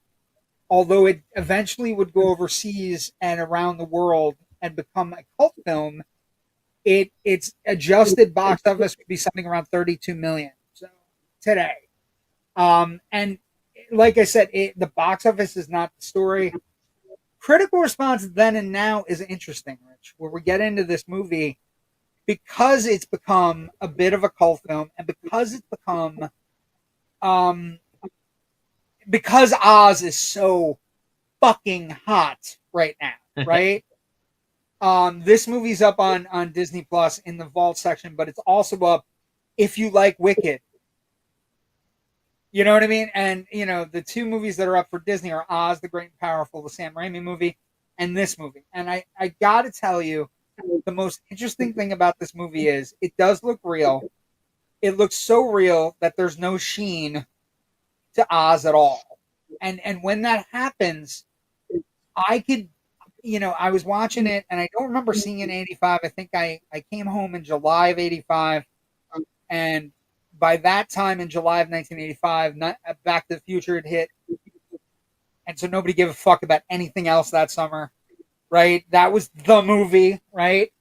although it eventually would go overseas and around the world and become a cult film. Its adjusted box office would be something around 32 million. So today, and like I said, the box office is not the story. Critical response then and now is interesting, Rich, where we get into this movie because it's become a bit of a cult film, and because it's become, because Oz is so fucking hot right now, right? This movie's up on Disney Plus in the vault section, but it's also up if you like Wicked. You know what I mean? And the two movies that are up for Disney are Oz the Great and Powerful, the Sam Raimi movie, and this movie. And I gotta tell you, the most interesting thing about this movie is it does look real. It looks so real that there's no sheen to Oz at all. And when that happens, I could, I was watching it and I don't remember seeing it in 85. I think I came home in July of 85. And by that time in July of 1985, Back to the Future had hit. And so nobody gave a fuck about anything else that summer, right? That was the movie, right?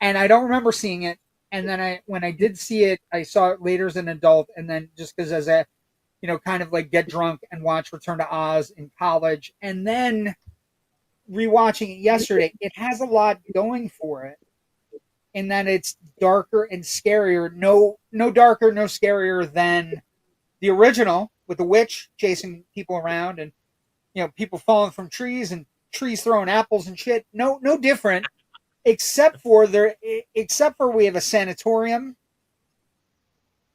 And I don't remember seeing it. And then when I did see it, I saw it later as an adult. And then just because as a, kind of like get drunk and watch Return to Oz in college. And then rewatching it yesterday, it has a lot going for it in that it's darker and scarier. No darker, no scarier than the original with the witch chasing people around and, people falling from trees and trees throwing apples and shit. No different, except for we have a sanatorium.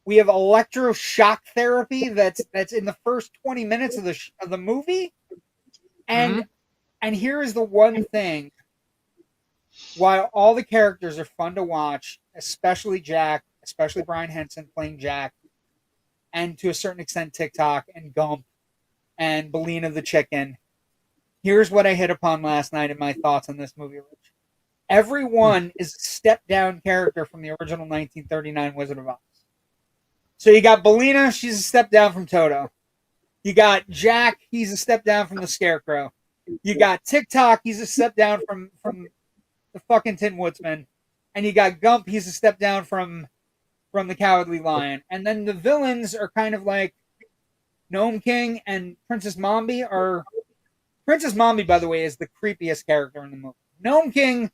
We have electroshock therapy that's in the first 20 minutes of the movie. And and here is the one thing. While all the characters are fun to watch, especially Jack, especially Brian Henson playing Jack, and to a certain extent TikTok and Gump and Belina the chicken, here's what I hit upon last night in my thoughts on this movie, Rich. Everyone is a step-down character from the original 1939 Wizard of Oz. So you got Belina, she's a step down from Toto. You got Jack, he's a step down from the Scarecrow. You got TikTok, he's a step down from the fucking Tin Woodsman. And you got Gump, he's a step down from the Cowardly Lion. And then the villains are kind of like Nome King and Princess Mombi are... Princess Mombi, by the way, is the creepiest character in the movie. Nome King,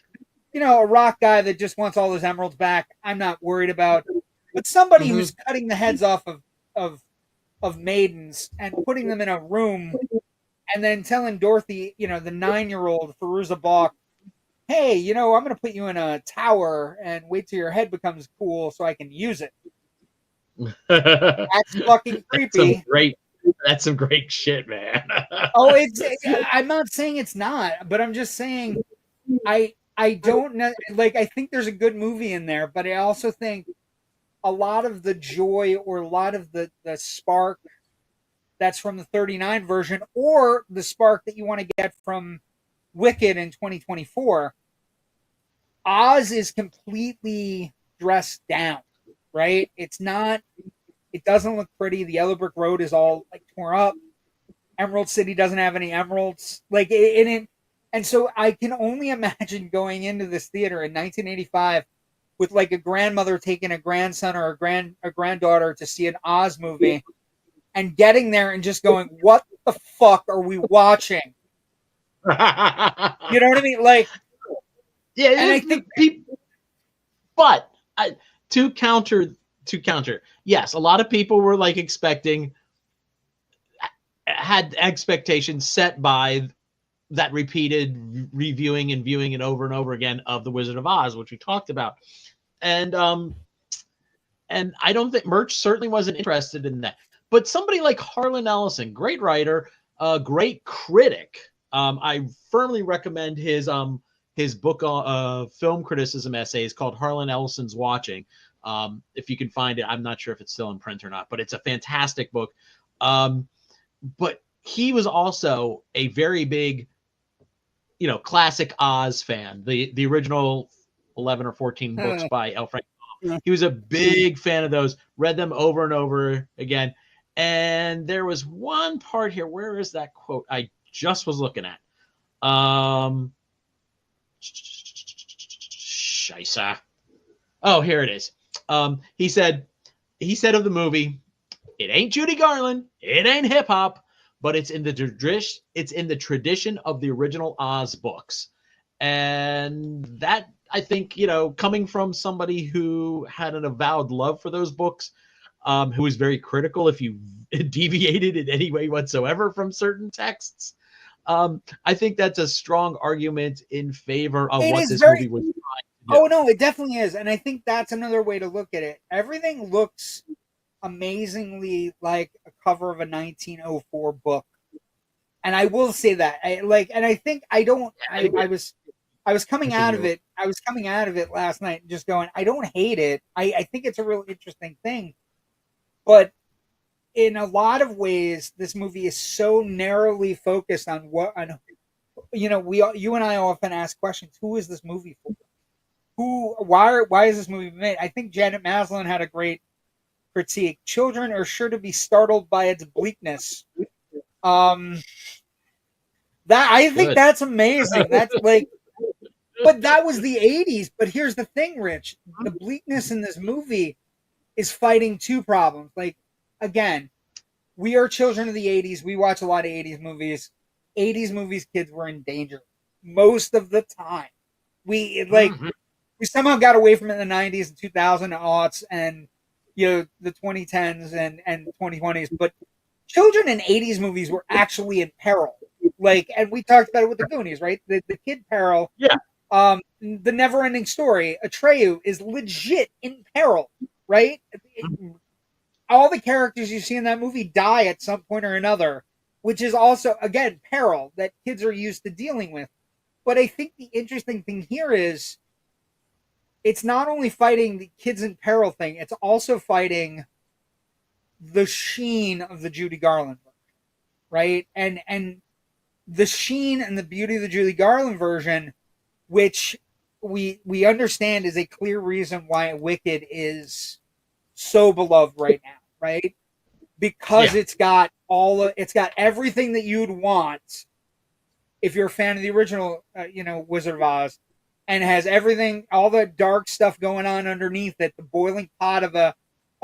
a rock guy that just wants all his emeralds back, I'm not worried about. But somebody who's cutting the heads off of maidens and putting them in a room and then telling Dorothy, the 9-year-old Fairuza Balk, hey, I'm going to put you in a tower and wait till your head becomes cool so I can use it. That's fucking creepy. That's some great shit, man. I'm not saying it's not, but I'm just saying I don't know. Like, I think there's a good movie in there, but I also think a lot of the joy or a lot of the spark that's from the 39 version or the spark that you want to get from Wicked in 2024, Oz is completely dressed down, right? It doesn't look pretty. The Yellow Brick Road is all like torn up. Emerald City doesn't have any emeralds. And so I can only imagine going into this theater in 1985 with like a grandmother taking a grandson or a granddaughter to see an Oz movie and getting there and just going, what the fuck are we watching? You know what I mean? Like, yeah, and I think people, but to counter, yes, a lot of people were like had expectations set by that repeated reviewing and viewing it over and over again of The Wizard of Oz, which we talked about. And I don't think Murch certainly wasn't interested in that. But somebody like Harlan Ellison, great writer, great critic. I firmly recommend his book film criticism essays called Harlan Ellison's Watching. If you can find it, I'm not sure if it's still in print or not, but it's a fantastic book. But he was also a very big, classic Oz fan. The original 11 or 14 books by L. Frank Baum. He was a big fan of those. Read them over and over again. And there was one part here. Where is that quote? I just was looking at. Scheisse. Oh, here it is. He said of the movie, it ain't Judy Garland, it ain't hip hop, but it's in the tradition of the original Oz books. And that, I think, coming from somebody who had an avowed love for those books, who was very critical if you deviated in any way whatsoever from certain texts, I think that's a strong argument in favor of what this movie was trying to do. Oh, no, it definitely is. And I think that's another way to look at it. Everything looks amazingly like a cover of a 1904 book. And I will say that. I was coming out of it. I was coming out of it last night just going, I don't hate it. I think it's a real interesting thing. But in a lot of ways, this movie is so narrowly focused on you and I often ask questions. Who is this movie for? Why is this movie made? I think Janet Maslin had a great critique. Children are sure to be startled by its bleakness. I think that's amazing. That's like, but that was the 80s. But here's the thing, Rich. The bleakness in this movie is fighting two problems. Like, again, we are children of the 80s. We watch a lot of 80s movies. 80s movies, kids were in danger most of the time. We somehow got away from it in the 90s and 2000 aughts and the 2010s and 2020s. But children in 80s movies were actually in peril. Like, and we talked about it with the Goonies, right? The kid peril. Yeah. The Never-Ending Story. Atreyu is legit in peril, right? All the characters you see in that movie die at some point or another, which is also, again, peril that kids are used to dealing with. But I think the interesting thing here is it's not only fighting the kids in peril thing, it's also fighting the sheen of the Judy Garland version, right? And the sheen and the beauty of the Judy Garland version, which we understand is a clear reason why Wicked is so beloved right now, right? Because it's got everything that you'd want if you're a fan of the original, Wizard of Oz, and has everything, all the dark stuff going on underneath it, the boiling pot of a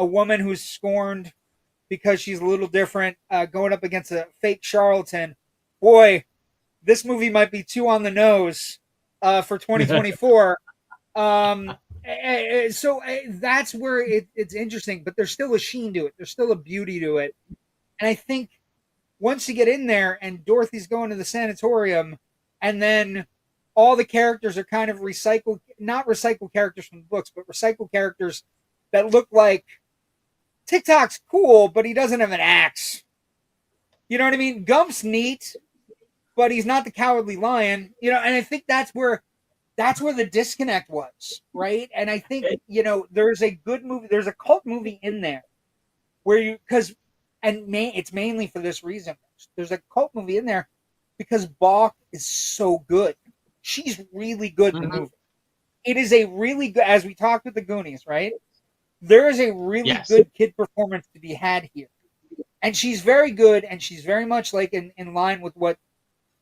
woman who's scorned because she's a little different, going up against a fake charlatan. Boy, this movie might be too on the nose for 2024. So that's where it's interesting, but there's still a sheen to it. There's still a beauty to it. And I think once you get in there and Dorothy's going to the sanatorium, and then all the characters are kind of not recycled characters from the books, but recycled characters that look like TikTok's cool, but he doesn't have an axe. You know what I mean? Gump's neat, but he's not the Cowardly Lion. And I think that's where the disconnect was, right? And I think, there's a good movie, there's a cult movie in there where it's mainly for this reason. There's a cult movie in there because Balk is so good. She's really good in the movie. It is a really good, as we talked with the Goonies, right? There is a really good kid performance to be had here. And she's very good, and she's very much like in line with what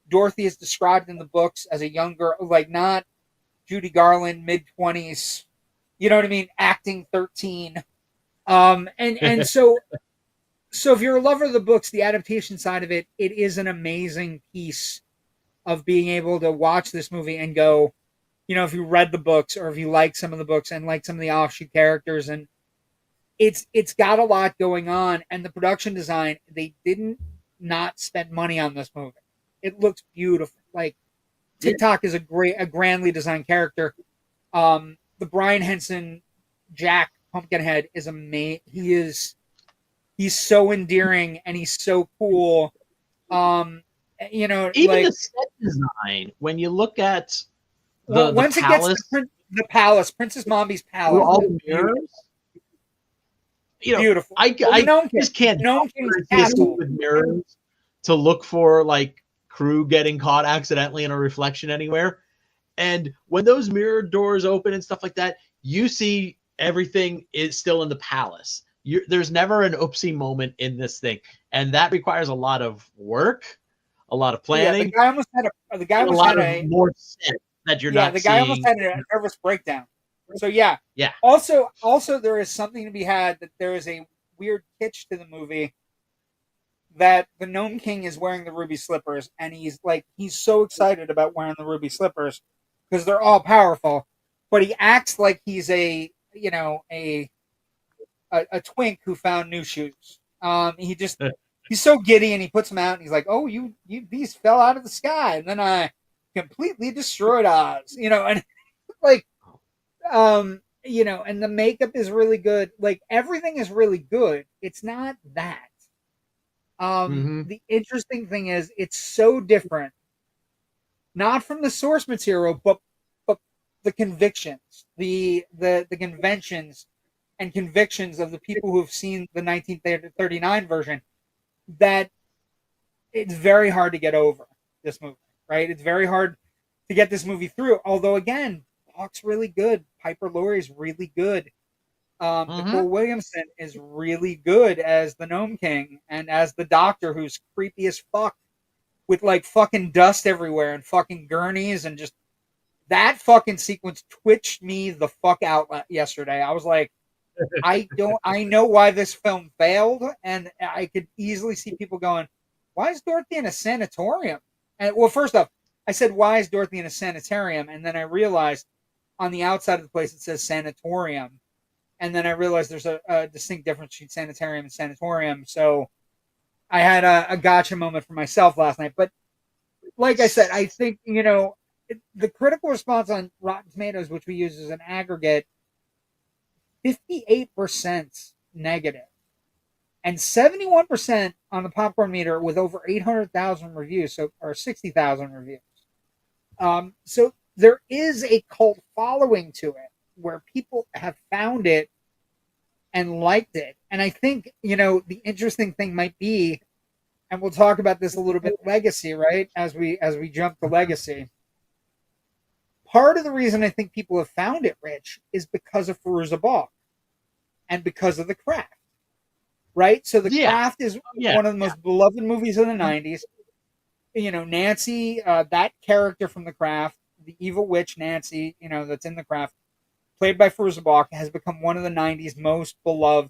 Dorothy is described in the books as a young girl, like not Judy Garland, mid-20s, you know what I mean, acting 13. And so if you're a lover of the books, the adaptation side of it is an amazing piece of being able to watch this movie and go, if you read the books or if you like some of the books and like some of the offshoot characters, and it's got a lot going on. And the production design, they didn't not spend money on this movie. It looks beautiful. Like, TikTok is a grandly designed character. The Brian Henson Jack Pumpkinhead is amazing. He's so endearing and he's so cool. Even the set design, when you look at the once palace, it gets to the palace, Princess Mombi's palace, all the mirrors. Beautiful. I Well, the Gnome King. just can't Gnome help King's but see a scene castle. with mirrors to look for like crew getting caught accidentally in a reflection anywhere. And when those mirror doors open and stuff like that, you see everything is still in the palace. There's never an oopsie moment in this thing, and that requires a lot of work, a lot of Yeah, the planning, guy almost had and a lot of more sense that you're not the guy almost seeing. had a nervous breakdown. So yeah. Yeah. Also there is something to be had that there is a weird kitsch to the movie that the Gnome King is wearing the ruby slippers, and he's so excited about wearing the ruby slippers because they're all powerful, but he acts like he's a twink who found new shoes. He's so giddy, and he puts them out, and he's like, "Oh, you these fell out of the sky, and then I completely destroyed Oz," and like, and the makeup is really good. Like everything is really good. It's not that. The interesting thing is it's so different, not from the source material, but the convictions, the conventions and convictions of the people who have seen the 1939 version, that it's very hard to get over this movie, right? It's very hard to get this movie through. Although again, Balk's really good. Piper Laurie's really good. Nicol Williamson is really good as the Nome King and as the Doctor, who's creepy as fuck with like fucking dust everywhere and fucking gurneys, and just that fucking sequence twitched me the fuck out yesterday. I was like, I know why this film failed, and I could easily see people going, why is Dorothy in a sanatorium? And well, first off, I said, why is Dorothy in a sanitarium? And then I realized on the outside of the place it says sanatorium. And then I realized there's a distinct difference between sanitarium and sanatorium. So I had a gotcha moment for myself last night. But like I said, I think, the critical response on Rotten Tomatoes, which we use as an aggregate, 58% negative and 71% on the popcorn meter with over 800,000 reviews, or 60,000 reviews. So there is a cult following to it where people have found it and liked it. And I think, the interesting thing might be, and we'll talk about this a little bit, legacy, right? As we jump to legacy. Part of the reason I think people have found it, Rich, is because of Fairuza Balk and because of The Craft, right? So The Craft is one of the most beloved movies of the 90s. Nancy, that character from The Craft, the evil witch Nancy, that's in The Craft, played by Fairuza Balk, has become one of the 90s most beloved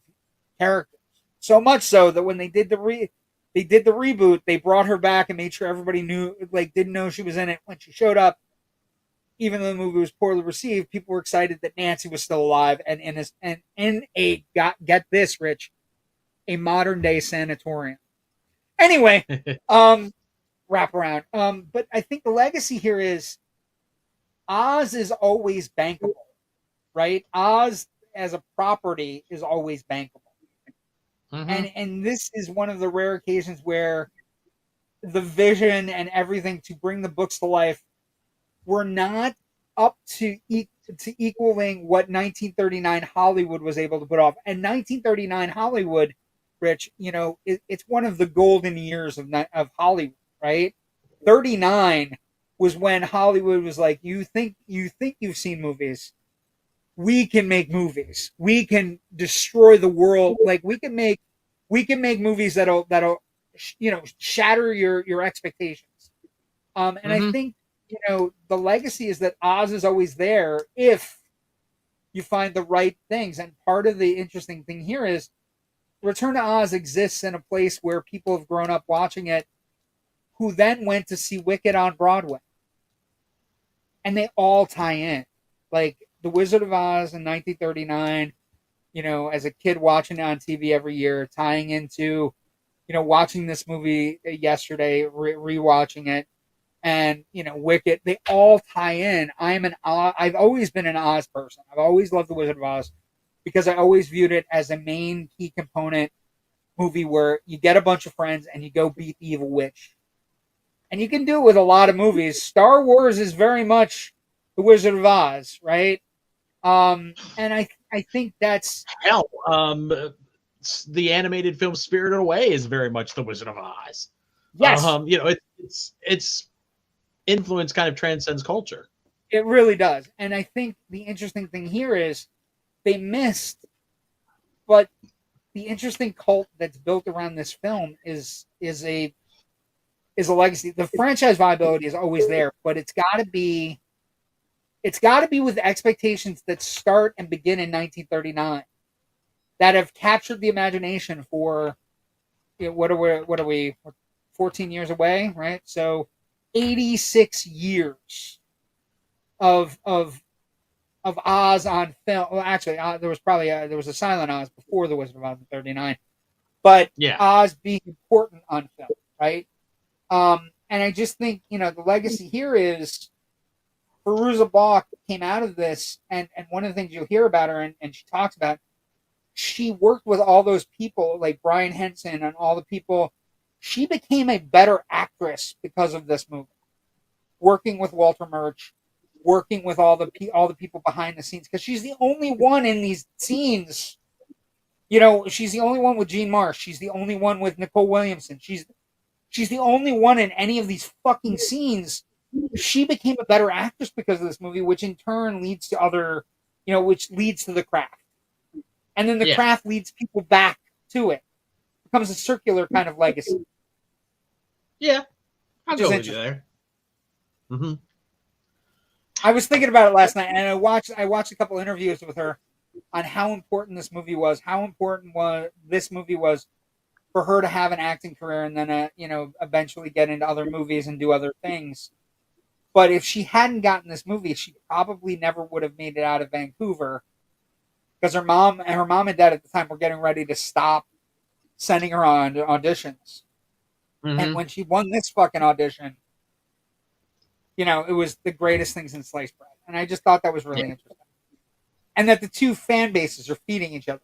characters. So much so that when they did the reboot, they brought her back and made sure everybody didn't know she was in it when she showed up. Even though the movie was poorly received, people were excited that Nancy was still alive and get this, Rich, a modern day sanatorium. Anyway, wrap around. But I think the legacy here is Oz is always bankable, right? Oz as a property is always bankable. And this is one of the rare occasions where the vision and everything to bring the books to life were not up to equaling what 1939 Hollywood was able to put off. And 1939 Hollywood, Rich, it's one of the golden years of Hollywood, right? 39 was when Hollywood was like, you think you've seen movies. We can make movies. We can destroy the world. Like we can make movies that'll shatter your expectations. And I think the legacy is that Oz is always there if you find the right things. And part of the interesting thing here is Return to Oz exists in a place where people have grown up watching it, who then went to see Wicked on Broadway. And they all tie in. Like The Wizard of Oz in 1939, as a kid watching it on TV every year, tying into, watching this movie yesterday, rewatching it. And Wicked, they all tie in. I've always been an Oz person. I've always loved The Wizard of Oz because I always viewed it as a main key component movie where you get a bunch of friends and you go beat the evil witch. And you can do it with a lot of movies. Star Wars is very much The Wizard of Oz, right? And I think that's hell. the animated film Spirited Away is very much the Wizard of Oz. Yes, You know, it's influence kind of transcends culture. it really does. And I think the interesting thing here is they missed, but the interesting cult that's built around this film is a legacy. The franchise viability is always there, but it's got to be with expectations that start and begin in 1939 that have captured the imagination for, you know, what are we 14 years away, right? So 86 years of Oz on film. Well, actually, there was a silent Oz before the Wizard of Oz in '39, but Yeah. Oz being important on film, right? And I just think, you know, the legacy here is Fairuza Balk came out of this, and one of the things you'll hear about her, and she talks about, she worked with all those people like Brian Henson and all the people. She became a better actress because of this movie, working with Walter Murch, working with all the people behind the scenes, because she's the only one in these scenes. You know, she's the only one with Gene Marsh. She's the only one with Nicol Williamson. She's the only one in any of these fucking scenes. She became a better actress because of this movie, which in turn leads to other, you know, which leads to the craft. And then the craft leads people back to it. It becomes a circular kind of legacy. Yeah, I'll go with you there. Mm-hmm. I was thinking about it last night, and I watched a couple interviews with her on how important this movie was, this movie was for her to have an acting career and then, you know, eventually get into other movies and do other things. But if she hadn't gotten this movie, she probably never would have made it out of Vancouver, because her mom and dad at the time were getting ready to stop sending her on auditions. Mm-hmm. And when she won this fucking audition, you know, it was the greatest thing since sliced bread. And I just thought that was really interesting. And that the two fan bases are feeding each other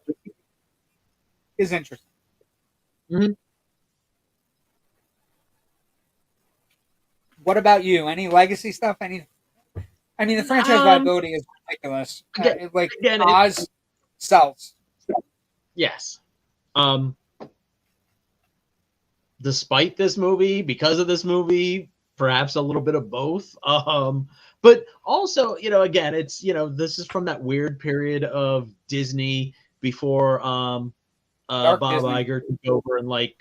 is interesting. Mm-hmm. What about you? Any legacy stuff? I mean, the franchise viability is ridiculous. Again, Oz sells. Yes. Despite this movie, because of this movie, perhaps a little bit of both. But also, you know, again, it's, you know, this is from that weird period of Disney before Bob Iger took over in like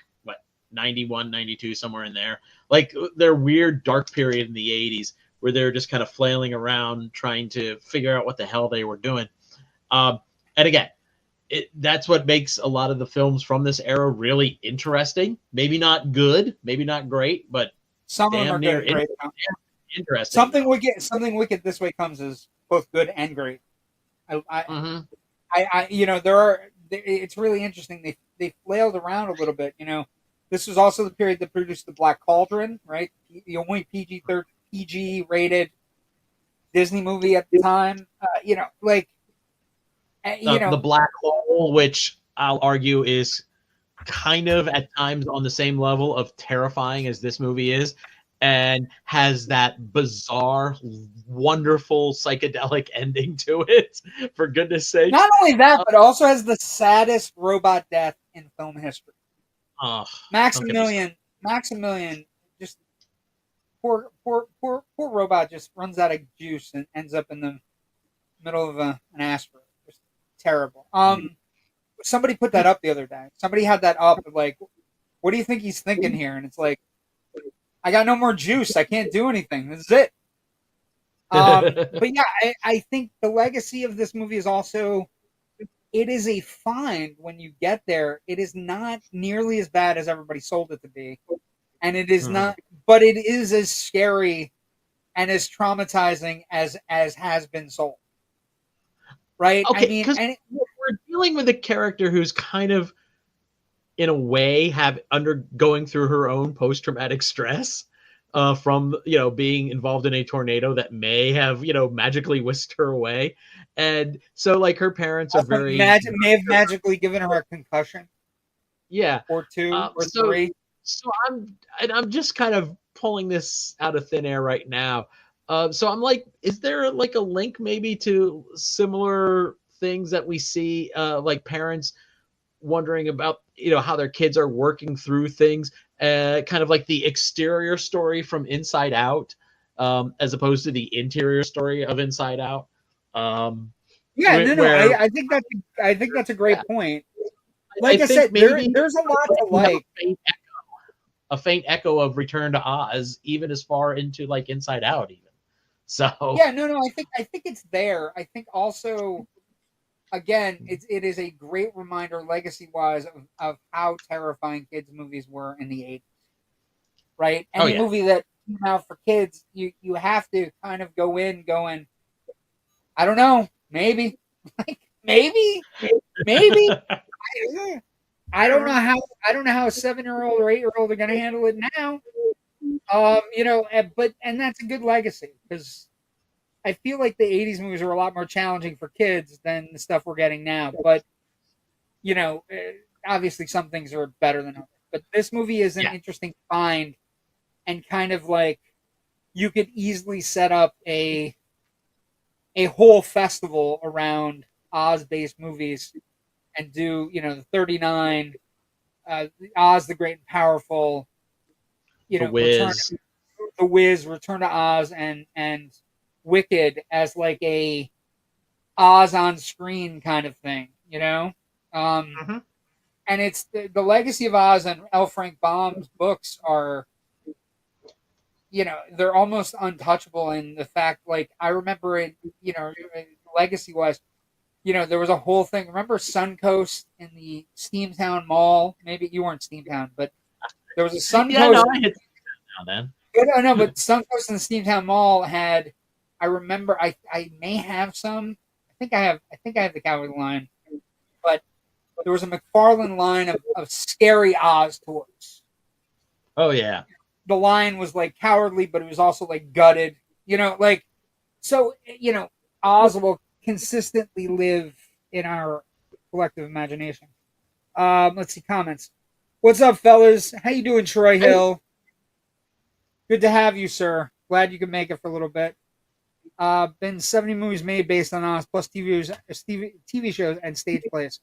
91, 92, somewhere in there. Like their weird dark period in the 80s where they're just kind of flailing around trying to figure out what the hell they were doing. And again, that's what makes a lot of the films from this era really interesting. Maybe not good, maybe not great, but some of them are good, great. Interesting. Something Wicked This Way Comes is both good and great. You know, it's really interesting. They flailed around a little bit. You know, this was also the period that produced the Black Cauldron, right? The only PG rated Disney movie at the time. You know, like the Black Hole, which I'll argue is kind of at times on the same level of terrifying as this movie is, and has that bizarre, wonderful psychedelic ending to it, for goodness sake. Not only that, but also has the saddest robot death in film history. Maximilian, just poor robot just runs out of juice and ends up in the middle of an asteroid. Just terrible. Somebody put that up the other day. Somebody had that up, like, what do you think he's thinking here? And it's like, I got no more juice. I can't do anything. This is it. But yeah, I think the legacy of this movie is also, it is a find when you get there. It is not nearly as bad as everybody sold it to be. And it is not, but it is as scary and as traumatizing as has been sold. Right? Okay, I mean, and we're dealing with a character who's kind of, in a way, undergoing through her own post-traumatic stress from, you know, being involved in a tornado that may have, you know, magically whisked her away. And so, like, her parents are may have magically given her a concussion. Yeah. Or two, or three. So I'm just kind of pulling this out of thin air right now. So I'm like, is there like a link maybe to similar things that we see, like parents wondering about, you know, how their kids are working through things, kind of like the exterior story from Inside Out, as opposed to the interior story of Inside Out. Yeah, no. Where I think that's a great point. I Like I think said, maybe there's a lot to you have like. a faint echo of Return to Oz, even as far into like Inside Out, even. So Yeah, no. I think it's there. I think also, again, it is a great reminder, legacy wise, of how terrifying kids movies were in the 80s. Right? oh Any yeah. movie that came out for kids, you have to kind of go in going, I don't know, maybe, like maybe, maybe. I don't know how a 7-year-old or 8-year-old are going to handle it now. You know, but that's a good legacy because I feel like the '80s movies were a lot more challenging for kids than the stuff we're getting now. But you know, obviously some things are better than others. But this movie is an Yeah. interesting find, and kind of like you could easily set up a whole festival around Oz-based movies and do, you know, the 39, Oz the Great and Powerful, you The know, Return Wiz. the Wiz, Return to Oz, and Wicked as like a Oz on screen kind of thing, you know. Mm-hmm. And it's the Legacy of Oz and L. Frank Baum's books are, you know, they're almost untouchable in the fact, like I remember it, you know, legacy wise, you know, there was a whole thing. Remember Suncoast in the Steamtown Mall? Maybe you weren't Steamtown, but there was a Yeah, no, Suncoast. I hit now then. No, but Suncoast in the Steamtown Mall had. I remember. I may have some. I think I have the Cowardly Lion, but there was a McFarlane line of scary Oz toys. Oh yeah. The line was like cowardly, but it was also like gutted. You know, like so. You know, Oz will consistently live in our collective imagination. Let's see comments. What's up, fellas? How you doing, Troy Hill? Good to have you, sir. Glad you could make it for a little bit. Been 70 movies made based on Oz, plus TV shows and stage plays.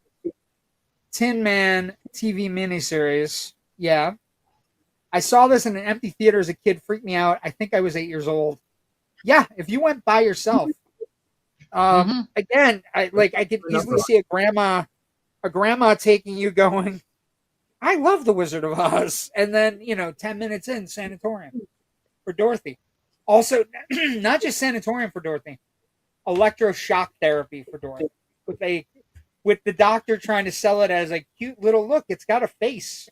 Tin Man TV miniseries. Yeah. I saw this in an empty theater as a kid. Freaked me out. I think I was 8 years old. Yeah, if you went by yourself. Again, I could easily see a grandma taking you going, I love the Wizard of Oz. And then, you know, 10 minutes in, sanatorium for Dorothy. Also, not just sanatorium for Dorothy, electroshock therapy for Dorothy. With the doctor trying to sell it as a cute little look, it's got a face.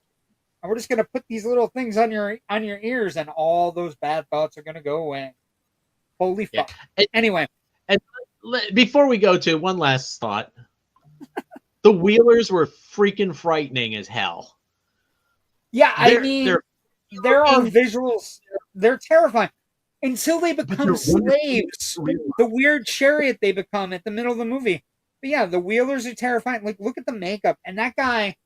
And we're just gonna put these little things on your ears, and all those bad thoughts are gonna go away. Holy fuck. Yeah. Anyway. And before we go to one last thought, the Wheelers were freaking frightening as hell. Yeah, I mean, there are visuals. They're terrifying until they become slaves. The weird chariot they become at the middle of the movie. But yeah, the Wheelers are terrifying. Like, look at the makeup. And that guy,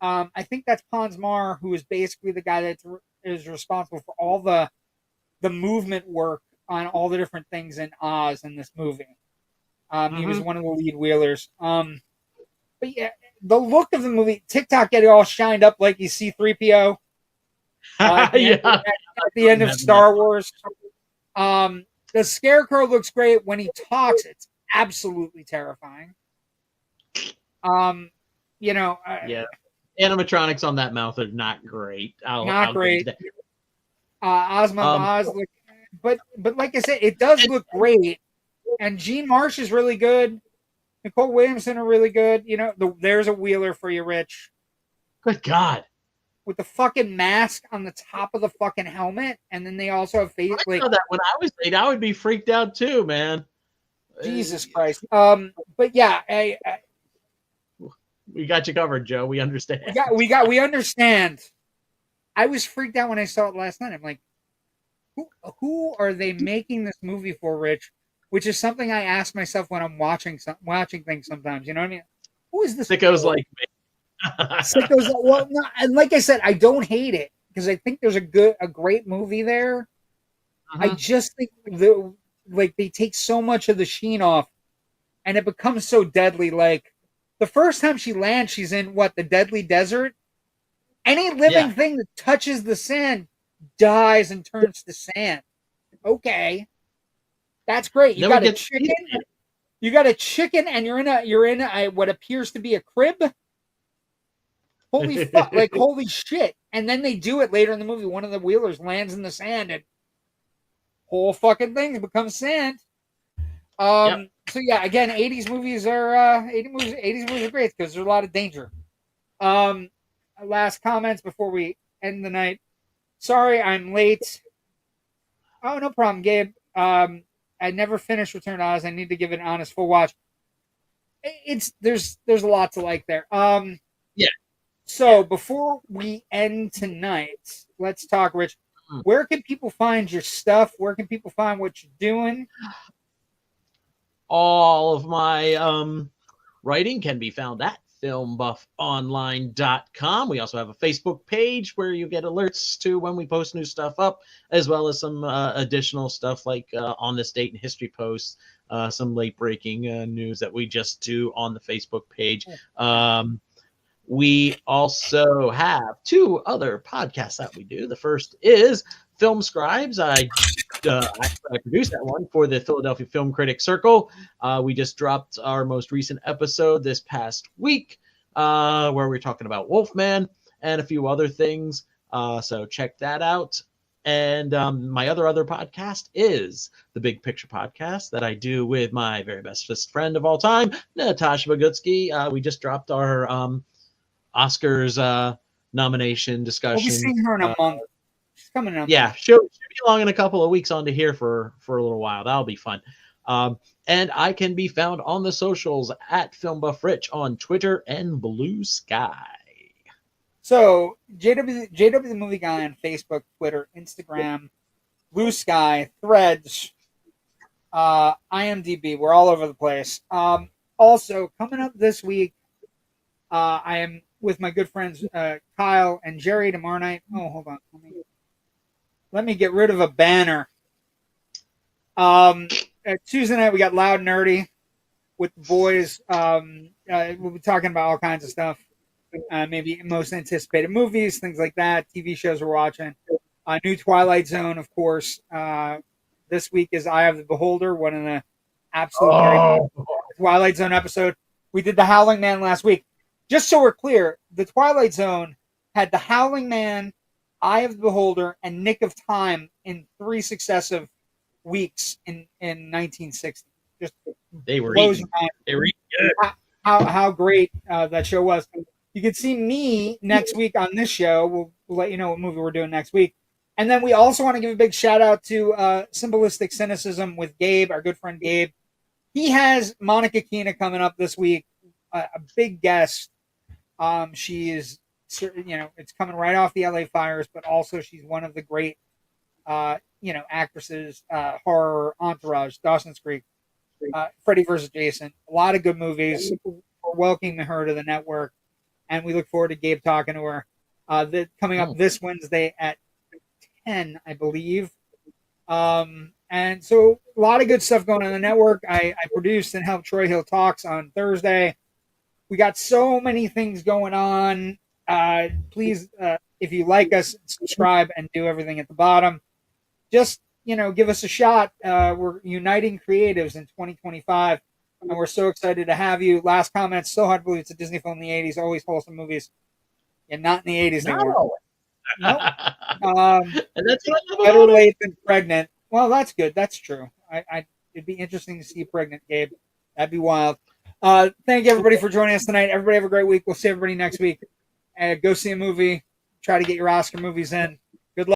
I think that's Pons Mar, who is basically the guy that is responsible for all the movement work on all the different things in Oz in this movie. He was one of the lead Wheelers. But yeah, the look of the movie, TikTok getting all shined up like he's C-3PO. At the end of Star Wars. The Scarecrow looks great. When he talks, it's absolutely terrifying. You know, yeah, animatronics on that mouth are not great. Not great. Ozma Oz look, but like I said, it does look great. And Gene Marsh is really good. Nicol Williamson are really good. You know, there's a Wheeler for you, Rich. Good God. With the fucking mask on the top of the fucking helmet, and then they also have face. I saw that when I was 8, I would be freaked out too, man. Jesus Christ. But yeah, we got you covered, Joe. We understand. We understand. I was freaked out when I saw it last night. I'm like, who are they making this movie for, Rich? Which is something I ask myself when I'm watching things sometimes. You know what I mean? Who is this? Sickos like me. Sickos. Well, no, and like I said, I don't hate it because I think there's a great movie there. I just think they take so much of the sheen off, and it becomes so deadly. Like, The first time she lands, she's in what, the Deadly Desert? Any living thing that touches the sand dies and turns to sand. Okay. That's great. You got a chicken. You got a chicken and you're in a what appears to be a crib. Holy fuck, like holy shit. And then they do it later in the movie. One of the wheelers lands in the sand and whole fucking thing becomes sand. So yeah, again, 80s movies are 80s movies are great because there's a lot of danger. Last comments before we end the night. Sorry, I'm late. Oh, no problem, Gabe. I never finished Return to Oz. I need to give it an honest full watch. There's a lot to like there. So before we end tonight, let's talk, Rich. Where can people find your stuff? Where can people find what you're doing? All of my writing can be found at filmbuffonline.com. We also have a Facebook page where you get alerts to when we post new stuff up, as well as some additional stuff like on this date and history posts, some late breaking news that we just do on the Facebook page. We also have 2 other podcasts that we do. The first is Film Scribes. I produced that one for the Philadelphia Film Critics Circle. We just dropped our most recent episode this past week, where we're talking about Wolfman and a few other things. So check that out. And my other podcast is the Big Picture Podcast that I do with my very best friend of all time, Natasha Bogutsky. We just dropped our Oscars nomination discussion. We'll be seeing her in a month. She's coming up. Yeah, she'll be along in a couple of weeks on to here for a little while. That'll be fun. And I can be found on the socials at FilmBuffRich on Twitter and Blue Sky. So JW the Movie Guy on Facebook, Twitter, Instagram, Blue Sky, Threads, IMDb. We're all over the place. Also, coming up this week, I am with my good friends Kyle and Jerry tomorrow night. Oh, hold on. Let me get rid of a banner. Tuesday night, we got Loud Nerdy with the boys. We'll be talking about all kinds of stuff. Maybe most anticipated movies, things like that, TV shows we're watching. New Twilight Zone, of course. This week is Eye of the Beholder, one of the absolute Twilight Zone episode. We did The Howling Man last week. Just so we're clear, the Twilight Zone had The Howling Man, Eye of the Beholder, and Nick of Time in 3 successive weeks in 1960. Just they were eating. They were eating good. How great that show was. You can see me next week on this show. We'll let you know what movie we're doing next week. And then we also want to give a big shout out to Symbolistic Cynicism with Gabe, our good friend Gabe. He has Monica Keena coming up this week, a big guest. She is, it's coming right off the LA Fires, but also she's one of the great, actresses, horror, Entourage, Dawson's Creek, Freddy vs. Jason, a lot of good movies. We're welcoming her to the network, and we look forward to Gabe talking to her. Coming up this Wednesday at 10, I believe. And so a lot of good stuff going on the network. I produced and helped Troy Hill Talks on Thursday. We got so many things going on. Please, if you like us, subscribe and do everything at the bottom. Just, give us a shot. We're uniting creatives in 2025, and we're so excited to have you. Last comment, so hard to believe it's a Disney film in the 80s, always wholesome movies. Yeah, not in the 80s. No. Nope. And that's better late than pregnant. Well, that's good. That's true. It'd be interesting to see you pregnant, Gabe. That'd be wild. Thank you, everybody, for joining us tonight. Everybody have a great week. We'll see everybody next week. Go see a movie. Try to get your Oscar movies in.